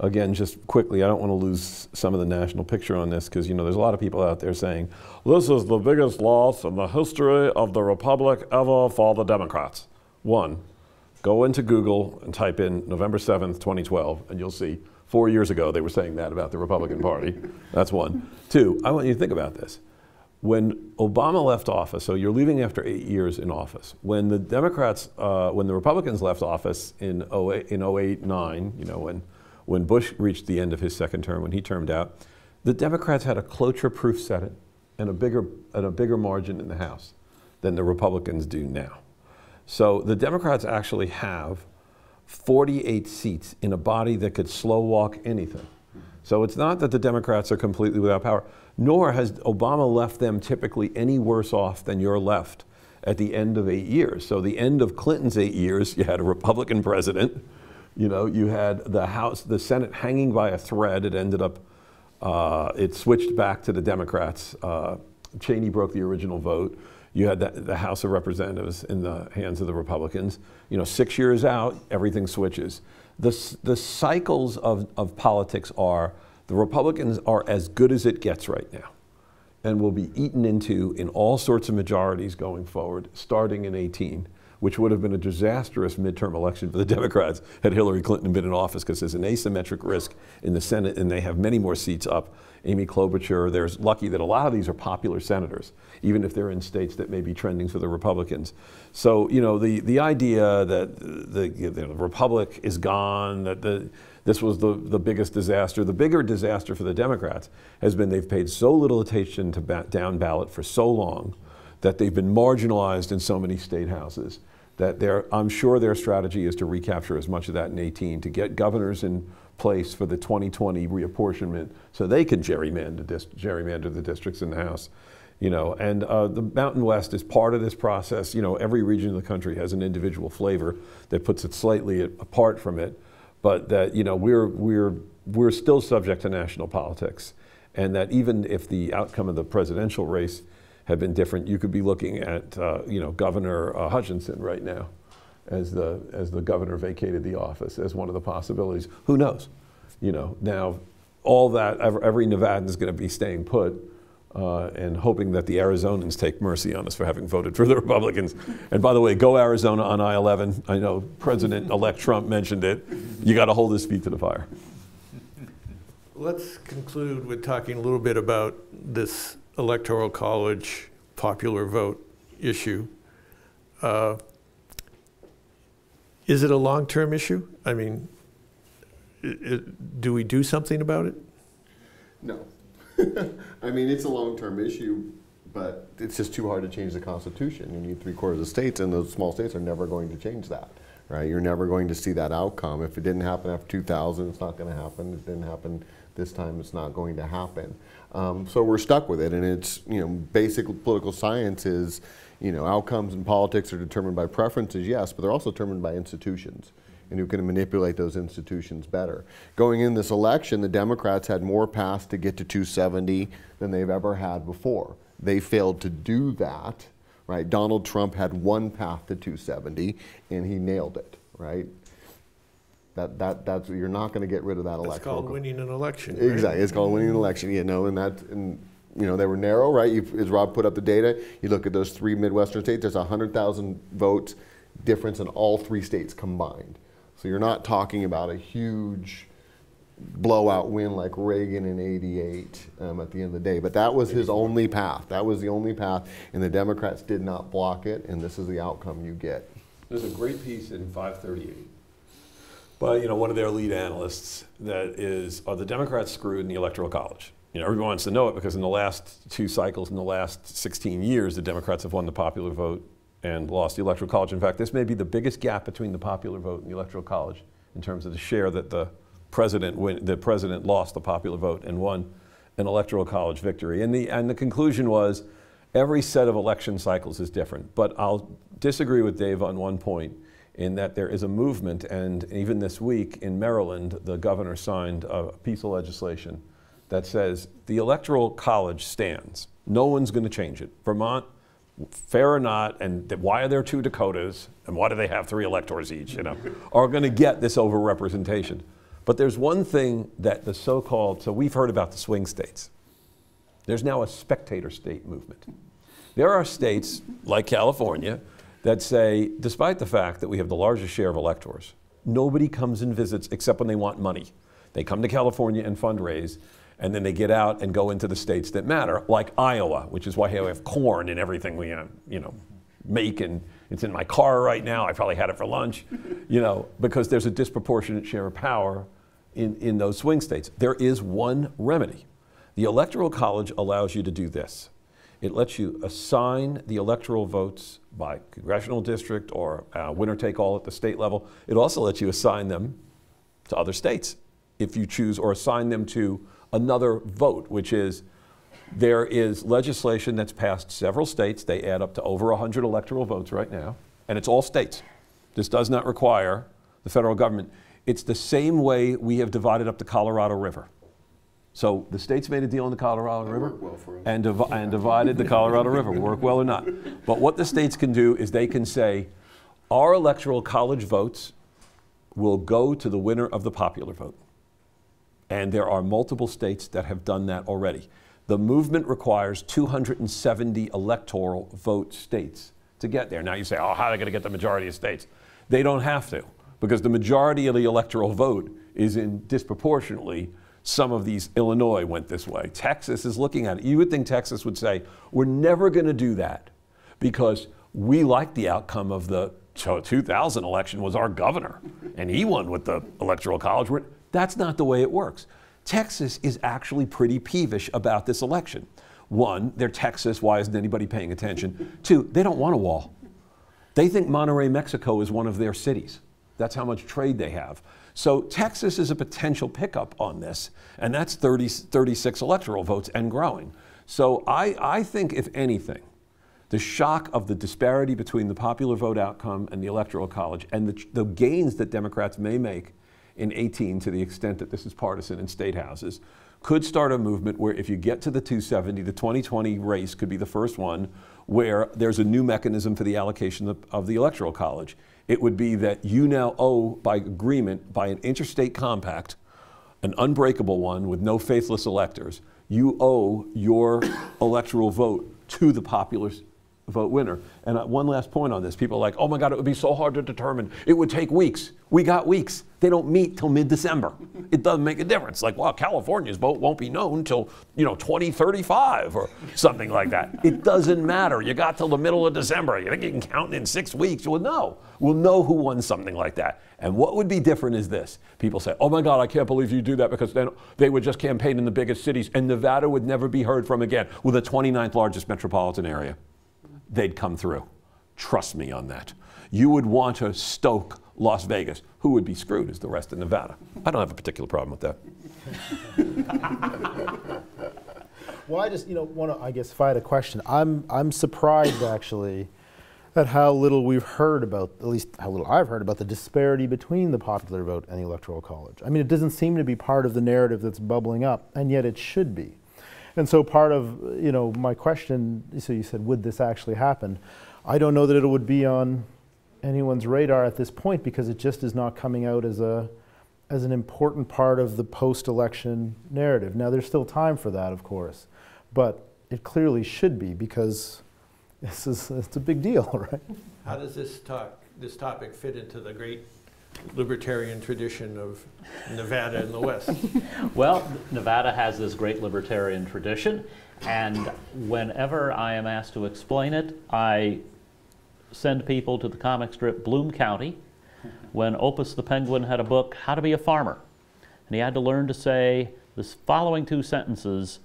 again, just quickly, I don't want to lose some of the national picture on this because, there's a lot of people out there saying, this is the biggest loss in the history of the Republic ever for the Democrats. 1, go into Google and type in November 7th, 2012, and you'll see 4 years ago they were saying that about the Republican Party. That's 1. 2, I want you to think about this. When Obama left office, so you're leaving after 8 years in office. When the Democrats, when the Republicans left office in 08-09, when Bush reached the end of his second term, when he termed out, the Democrats had a cloture-proof Senate and a bigger margin in the House than the Republicans do now. So the Democrats actually have 48 seats in a body that could slow walk anything. So it's not that the Democrats are completely without power, nor has Obama left them typically any worse off than you're left at the end of 8 years. So the end of Clinton's 8 years, you had a Republican president, you know, you had the House, the Senate hanging by a thread. It ended up, it switched back to the Democrats. Cheney broke the original vote. You had the House of Representatives in the hands of the Republicans. You know, 6 years out, everything switches. The cycles of politics are, the Republicans are as good as it gets right now and will be eaten into in all sorts of majorities going forward, starting in 18, which would have been a disastrous midterm election for the Democrats had Hillary Clinton been in office, because there's an asymmetric risk in the Senate and they have many more seats up. Amy Klobuchar, there's lucky that a lot of these are popular senators, even if they're in states that may be trending for the Republicans. So, you know, the idea that the Republic is gone, that this was the biggest disaster. The bigger disaster for the Democrats has been they've paid so little attention to down ballot for so long that they've been marginalized in so many state houses that I'm sure their strategy is to recapture as much of that in 18, to get governors in place for the 2020 reapportionment so they can gerrymander the districts in the House. You know, and the Mountain West is part of this process. You know, every region of the country has an individual flavor that puts it slightly apart from it, but that, you know, we're still subject to national politics, and that even if the outcome of the presidential race had been different, you could be looking at you know, Governor Hutchinson right now as the governor vacated the office as one of the possibilities. Who knows? You know, now all that, every Nevadan is going to be staying put and hoping that the Arizonans take mercy on us for having voted for the Republicans. And by the way, go Arizona on I-11. I know President-elect Trump mentioned it. You got to hold his feet to the fire. Let's conclude with talking a little bit about this Electoral College popular vote issue. Is it a long-term issue? I mean, do we do something about it? No. I mean, it's a long-term issue, but it's just too hard to change the Constitution. You need 3/4 of the states, and those small states are never going to change that, right? You're never going to see that outcome. If it didn't happen after 2000, it's not going to happen. If it didn't happen this time, it's not going to happen. So we're stuck with it, and it's, you know, basic political science is, you know, outcomes in politics are determined by preferences, yes, but they're also determined by institutions, and who can manipulate those institutions better. Going in this election, the Democrats had more paths to get to 270 than they've ever had before. They failed to do that, right? Donald Trump had one path to 270, and he nailed it, right? That's, you're not going to get rid of that electoral. It's called winning an election. Right? Exactly, it's called winning an election. You know, and you know, they were narrow, right? As Rob put up the data, you look at those 3 Midwestern states. There's 100,000 votes difference in all 3 states combined. So you're not talking about a huge blowout win like Reagan in '88 at the end of the day. But that was his only path. That was the only path, and the Democrats did not block it. And this is the outcome you get. There's a great piece in 538 by, you know, one of their lead analysts that is, are the Democrats screwed in the Electoral College? You know, everyone wants to know it because in the last 2 cycles, in the last 16 years, the Democrats have won the popular vote and lost the Electoral College. In fact, this may be the biggest gap between the popular vote and the Electoral College in terms of the share that the president lost the popular vote and won an Electoral College victory. And the conclusion was every set of election cycles is different. But I'll disagree with Dave on one point, in that there is a movement, and even this week in Maryland, the governor signed a piece of legislation that says the Electoral College stands. No one's going to change it. Vermont, fair or not, and why are there 2 Dakotas, and why do they have 3 electors each, you know, are going to get this overrepresentation. But there's one thing that the so-called, so we've heard about the swing states. There's now a spectator state movement. There are states like California that say, despite the fact that we have the largest share of electors, nobody comes and visits except when they want money. They come to California and fundraise, and then they get out and go into the states that matter, like Iowa, which is why we have corn in everything we you know, make, and it's in my car right now. I probably had it for lunch, you know, because there's a disproportionate share of power in those swing states. There is one remedy. The Electoral College allows you to do this. It lets you assign the electoral votes by congressional district or winner-take-all at the state level. It also lets you assign them to other states if you choose, or assign them to another vote, which is, there is legislation that's passed several states. They add up to over 100 electoral votes right now, and it's all states. This does not require the federal government. It's the same way we have divided up the Colorado River. So the states made a deal in the Colorado River and divided the Colorado River. Work well or not. But what the states can do is they can say, our electoral college votes will go to the winner of the popular vote. And there are multiple states that have done that already. The movement requires 270 electoral vote states to get there. Now you say, oh, how are they going to get the majority of states? They don't have to, because the majority of the electoral vote is in disproportionately. Some of these, Illinois went this way. Texas is looking at it. You would think Texas would say, we're never going to do that because we like the outcome of the 2000 election, was our governor, and he won with the electoral college. That's not the way it works. Texas is actually pretty peevish about this election. One, they're Texas, why isn't anybody paying attention? Two, they don't want a wall. They think Monterrey, Mexico is one of their cities. That's how much trade they have. So Texas is a potential pickup on this, and that's 36 electoral votes and growing. So I think, if anything, the shock of the disparity between the popular vote outcome and the electoral college, and the gains that Democrats may make in 18, to the extent that this is partisan in state houses, could start a movement where if you get to the 270, the 2020 race could be the first one where there's a new mechanism for the allocation of the electoral college. It would be that you now owe, by agreement, by an interstate compact, an unbreakable one with no faithless electors, you owe your electoral vote to the popular vote winner. And one last point on this. People are like, oh my God, it would be so hard to determine. It would take weeks. We got weeks. They don't meet till mid-December. It doesn't make a difference. Like, well, California's vote won't be known till, 2035 or something like that. It doesn't matter. You got till the middle of December. You think you can count in 6 weeks? Well, no. We'll know who won something like that. And what would be different is this. People say, oh my God, I can't believe you do that, because then they would just campaign in the biggest cities and Nevada would never be heard from again, with the 29th largest metropolitan area. They'd come through. Trust me on that. You would want to stoke Las Vegas. Who would be screwed is the rest of Nevada. I don't have a particular problem with that. Well, I just, want to, I guess, if I had a question, I'm surprised actually at how little we've heard about, at least how little I've heard about, the disparity between the popular vote and the electoral college. I mean, it doesn't seem to be part of the narrative that's bubbling up, and yet it should be. And so part of, my question, so you said, would this actually happen? I don't know that it would be on anyone's radar at this point, because it just is not coming out as an important part of the post-election narrative. Now, there's still time for that, of course, but it clearly should be, because it's a big deal, right? How does this topic fit into the great libertarian tradition of Nevada and the West? Well, Nevada has this great libertarian tradition, and whenever I am asked to explain it, I send people to the comic strip Bloom County, when Opus the Penguin had a book, How to Be a Farmer. And he had to learn to say the following 2 sentences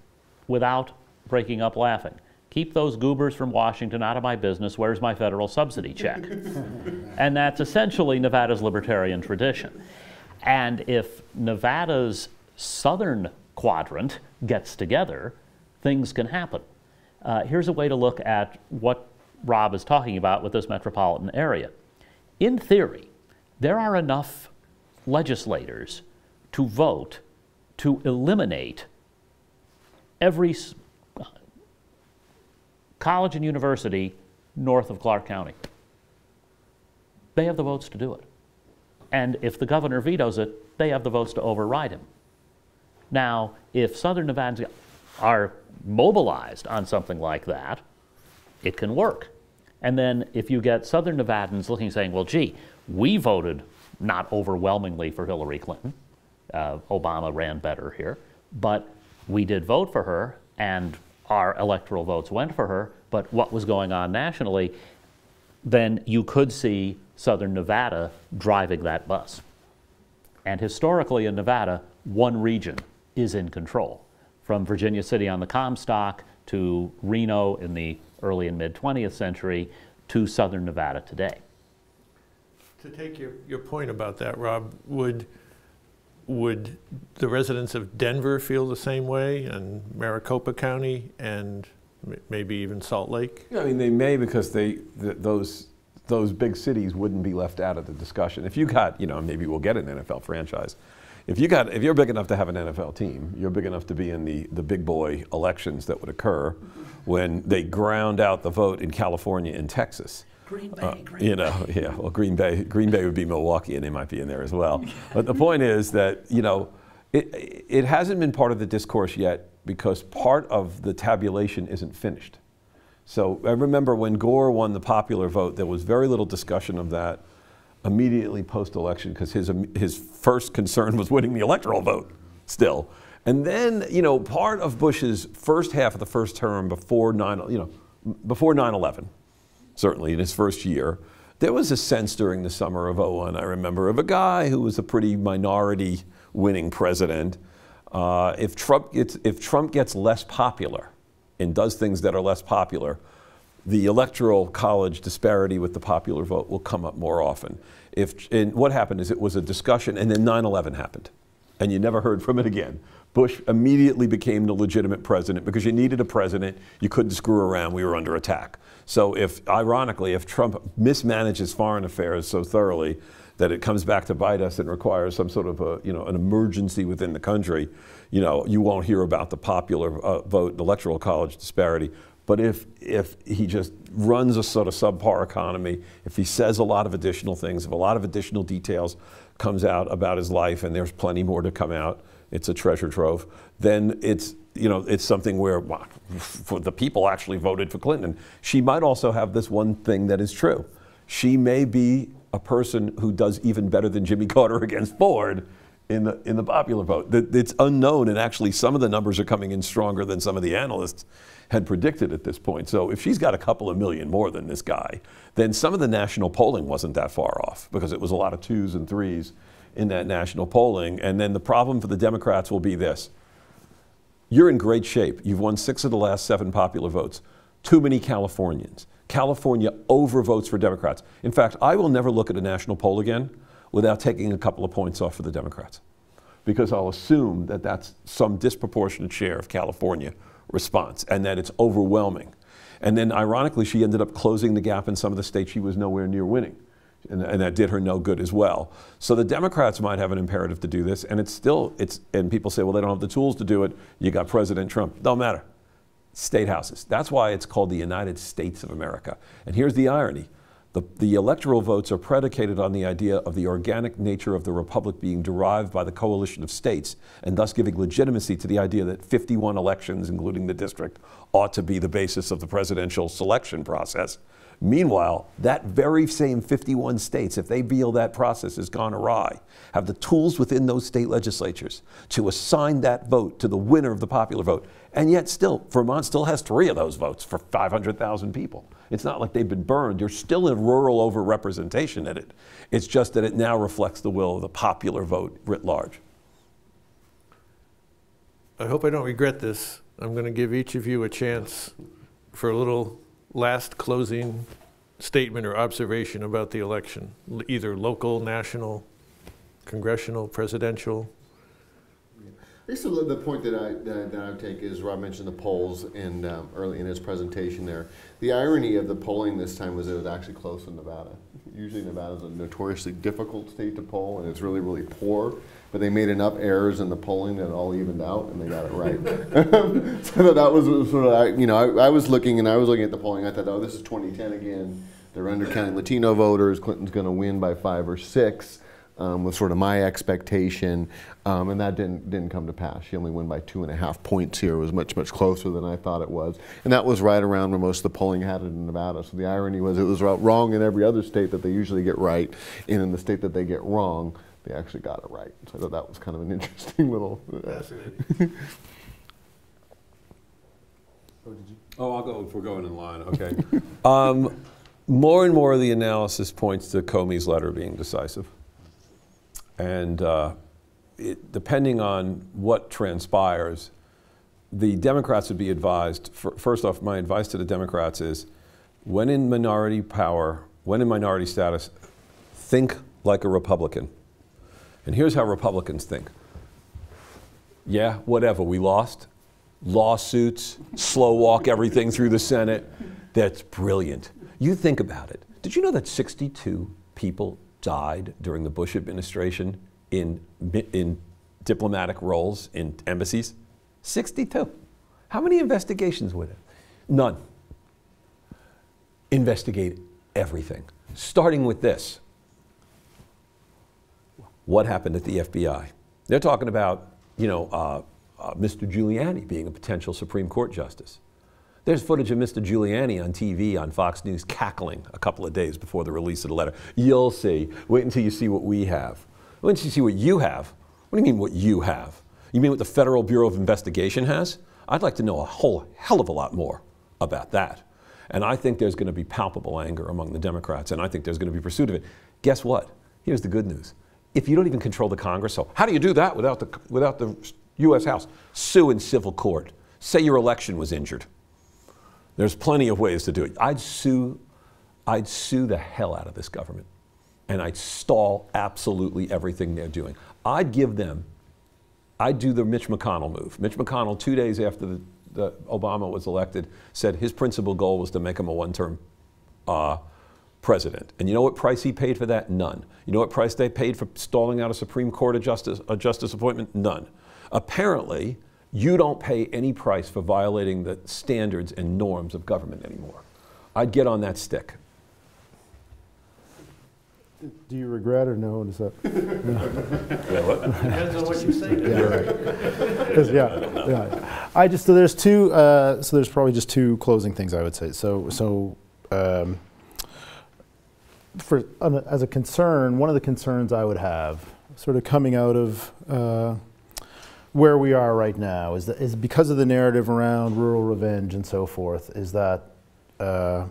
without breaking up laughing. Keep those goobers from Washington out of my business. Where's my federal subsidy check? And that's essentially Nevada's libertarian tradition. And if Nevada's southern quadrant gets together, things can happen. Here's a way to look at what Rob is talking about with this metropolitan area. In theory, there are enough legislators to vote to eliminate every college and university north of Clark County. They have the votes to do it. And if the governor vetoes it, they have the votes to override him. Now, if Southern Nevadans are mobilized on something like that, it can work. And then if you get Southern Nevadans looking, saying, well, gee, we voted not overwhelmingly for Hillary Clinton. Obama ran better here. But we did vote for her, and our electoral votes went for her, but what was going on nationally, then you could see Southern Nevada driving that bus. And historically in Nevada, one region is in control. From Virginia City on the Comstock to Reno in the early and mid 20th century to Southern Nevada today. To take your point about that, Rob, would the residents of Denver feel the same way, and Maricopa County, and maybe even Salt Lake? Yeah, I mean, they may, because those big cities wouldn't be left out of the discussion. If you got, maybe we'll get an NFL franchise. If you're big enough to have an NFL team, you're big enough to be in the big boy elections that would occur when they ground out the vote in California and Texas. Green Bay, Yeah, well, Green Bay would be Milwaukee, and they might be in there as well. But the point is that, it hasn't been part of the discourse yet because part of the tabulation isn't finished. So I remember when Gore won the popular vote, there was very little discussion of that immediately post-election because his first concern was winning the electoral vote still. And then, part of Bush's first half of the first term before 9/11, certainly in his first year, there was a sense during the summer of '01, I remember, of a guy who was a pretty minority winning president. If Trump gets less popular and does things that are less popular, the electoral college disparity with the popular vote will come up more often. And what happened is it was a discussion, and then 9/11 happened, and you never heard from it again. Bush immediately became the legitimate president because you needed a president. You couldn't screw around. We were under attack. So ironically, if Trump mismanages foreign affairs so thoroughly that it comes back to bite us and requires some sort of an emergency within the country, you won't hear about the popular vote, electoral college disparity. But if he just runs a sort of subpar economy, if he says a lot of additional things, if a lot of additional details comes out about his life, and there's plenty more to come out, it's a treasure trove, then it's something where the people actually voted for Clinton. She might also have this one thing that is true. She may be a person who does even better than Jimmy Carter against Ford in the popular vote. It's unknown, and actually some of the numbers are coming in stronger than some of the analysts had predicted at this point. So if she's got a couple of million more than this guy, then some of the national polling wasn't that far off because it was a lot of 2s and 3s in that national polling. And then the problem for the Democrats will be this. You're in great shape. You've won 6 of the last 7 popular votes. Too many Californians. California overvotes for Democrats. In fact, I will never look at a national poll again without taking a couple of points off for the Democrats, because I'll assume that that's some disproportionate share of California response and that it's overwhelming. And then ironically, she ended up closing the gap in some of the states she was nowhere near winning. And that did her no good as well. So the Democrats might have an imperative to do this, and and people say, well, they don't have the tools to do it. You got President Trump. Don't matter. State houses. That's why it's called the United States of America. And here's the irony. The electoral votes are predicated on the idea of the organic nature of the republic being derived by the coalition of states, and thus giving legitimacy to the idea that 51 elections, including the district, ought to be the basis of the presidential selection process. Meanwhile, that very same 51 states, if they feel that process has gone awry, have the tools within those state legislatures to assign that vote to the winner of the popular vote. And yet still, Vermont still has 3 of those votes for 500,000 people. It's not like they've been burned. There's still a rural overrepresentation in it. It's just that it now reflects the will of the popular vote writ large. I hope I don't regret this. I'm going to give each of you a chance for a little last closing statement or observation about the election, either local, national, congressional, presidential. Basically, the point that I would take is Rob mentioned the polls early in his presentation there. The irony of the polling this time was it was actually close in Nevada. Usually Nevada is a notoriously difficult state to poll, and it's really, really poor. But they made enough errors in the polling that it all evened out, and they got it right. So that was sort of, I was looking at the polling. I thought, oh, this is 2010 again. They're undercounting Latino voters. Clinton's going to win by 5 or 6. Was sort of my expectation, and that didn't come to pass. She only won by 2.5 points here. It was much, much closer than I thought it was. And that was right around where most of the polling had it in Nevada. So the irony was it was wrong in every other state that they usually get right, and in the state that they get wrong, they actually got it right. So I thought that was kind of an interesting little... Fascinating. Oh, I'll go if we're going in line. Okay. More and more of the analysis points to Comey's letter being decisive. And depending on what transpires, the Democrats would be advised, first off, my advice to the Democrats is when in minority power, when in minority status, think like a Republican. And here's how Republicans think. Yeah, whatever, we lost. Lawsuits, slow walk everything through the Senate. That's brilliant. You think about it. Did you know that 62 people died during the Bush administration in diplomatic roles in embassies? 62. How many investigations were there? None. Investigate everything, starting with this. What happened at the FBI? They're talking about, Mr. Giuliani being a potential Supreme Court justice. There's footage of Mr. Giuliani on TV on Fox News cackling a couple of days before the release of the letter. You'll see. Wait until you see what we have. Wait until you see what you have. What do you mean what you have? You mean what the Federal Bureau of Investigation has? I'd like to know a whole hell of a lot more about that. And I think there's going to be palpable anger among the Democrats, and I think there's going to be pursuit of it. Guess what? Here's the good news. If you don't even control the Congress, so how do you do that without the U.S. House? Sue in civil court. Say your election was injured. There's plenty of ways to do it. I'd sue the hell out of this government, and I'd stall absolutely everything they're doing. I'd do the Mitch McConnell move. Mitch McConnell, 2 days after the Obama was elected, said his principal goal was to make him a one-term president. And you know what price he paid for that? None. You know what price they paid for stalling out a Supreme Court justice appointment? None. Apparently, you don't pay any price for violating the standards and norms of government anymore. I'd get on that stick. Do you regret or no? Is that? Yeah, what? Depends on what you say. Yeah, right. I just so there's two. So there's probably just two closing things I would say. As a concern, one of the concerns I would have, sort of coming out of where we are right now, is because of the narrative around rural revenge and so forth, is that the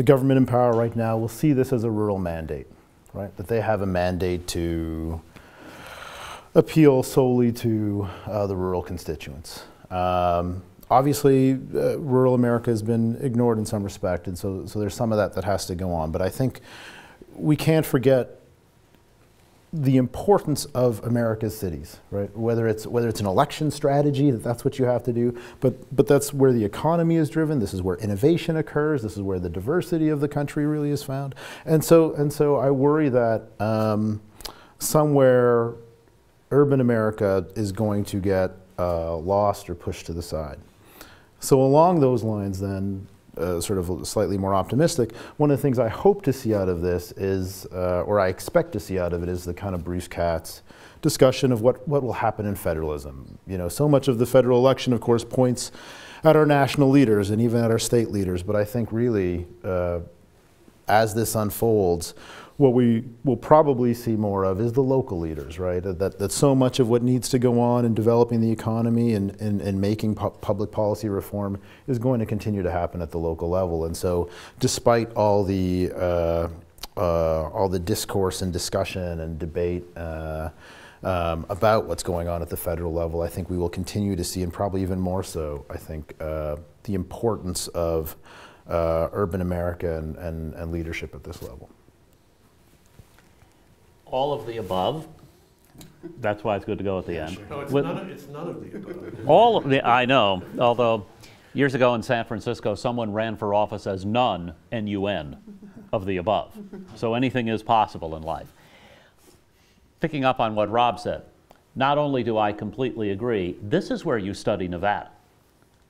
government in power right now will see this as a rural mandate, right? That they have a mandate to appeal solely to the rural constituents. Obviously, rural America has been ignored in some respect, and so there's some of that has to go on. But I think we can't forget the importance of America's cities, right? Whether it's an election strategy, that's what you have to do, but that's where the economy is driven. This is where innovation occurs. This is where the diversity of the country really is found. And so I worry that somewhere urban America is going to get lost or pushed to the side. So along those lines then, sort of slightly more optimistic, one of the things I hope to see out of this is, or I expect to see out of it, is the kind of Bruce Katz discussion of what will happen in federalism. So much of the federal election, of course, points at our national leaders and even at our state leaders, but I think really, as this unfolds, what we will probably see more of is the local leaders, right? That so much of what needs to go on in developing the economy and making public policy reform is going to continue to happen at the local level. And so despite all the discourse and discussion and debate about what's going on at the federal level, I think we will continue to see, and probably even more so, I think, the importance of urban America and leadership at this level. All of the above. That's why it's good to go at the end. No, it's none of the above. All of the, I know, although years ago in San Francisco, someone ran for office as none, N-U-N, of the above. So anything is possible in life. Picking up on what Rob said, not only do I completely agree, this is where you study Nevada.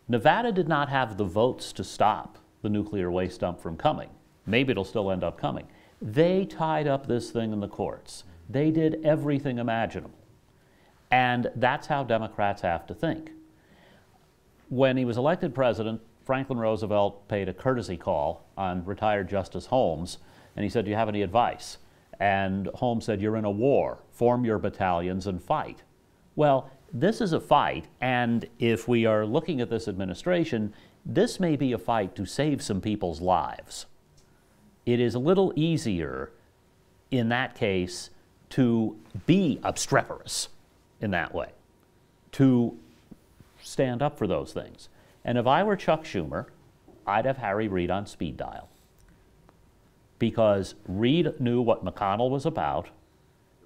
Nevada did not have the votes to stop the nuclear waste dump from coming. Maybe it'll still end up coming. They tied up this thing in the courts. They did everything imaginable. And that's how Democrats have to think. When he was elected president, Franklin Roosevelt paid a courtesy call on retired Justice Holmes, and he said, "Do you have any advice?" And Holmes said, "You're in a war. Form your battalions and fight." Well, this is a fight, and if we are looking at this administration, this may be a fight to save some people's lives. It is a little easier in that case to be obstreperous in that way, to stand up for those things. And if I were Chuck Schumer, I'd have Harry Reid on speed dial. Because Reid knew what McConnell was about.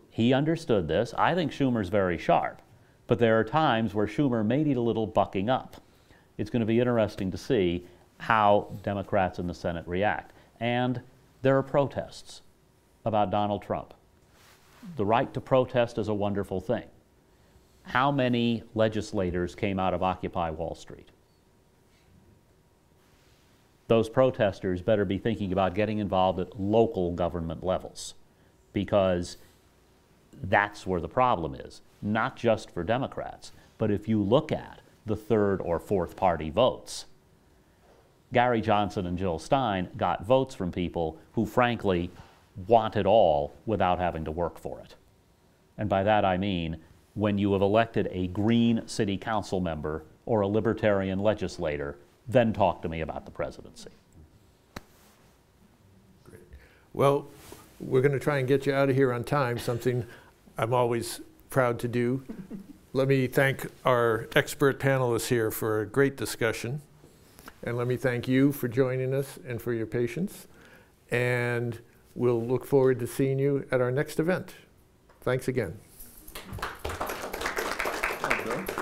He understood this. I think Schumer's very sharp. But there are times where Schumer may need a little bucking up. It's going to be interesting to see how Democrats in the Senate react. And there are protests about Donald Trump. The right to protest is a wonderful thing. How many legislators came out of Occupy Wall Street? Those protesters better be thinking about getting involved at local government levels, because that's where the problem is, not just for Democrats, but if you look at the third or fourth party votes, Gary Johnson and Jill Stein got votes from people who frankly want it all without having to work for it. And by that I mean, when you have elected a Green city council member or a Libertarian legislator, then talk to me about the presidency. Great. Well, we're going to try and get you out of here on time, something I'm always proud to do. Let me thank our expert panelists here for a great discussion. And let me thank you for joining us and for your patience. And we'll look forward to seeing you at our next event. Thanks again. Thank you.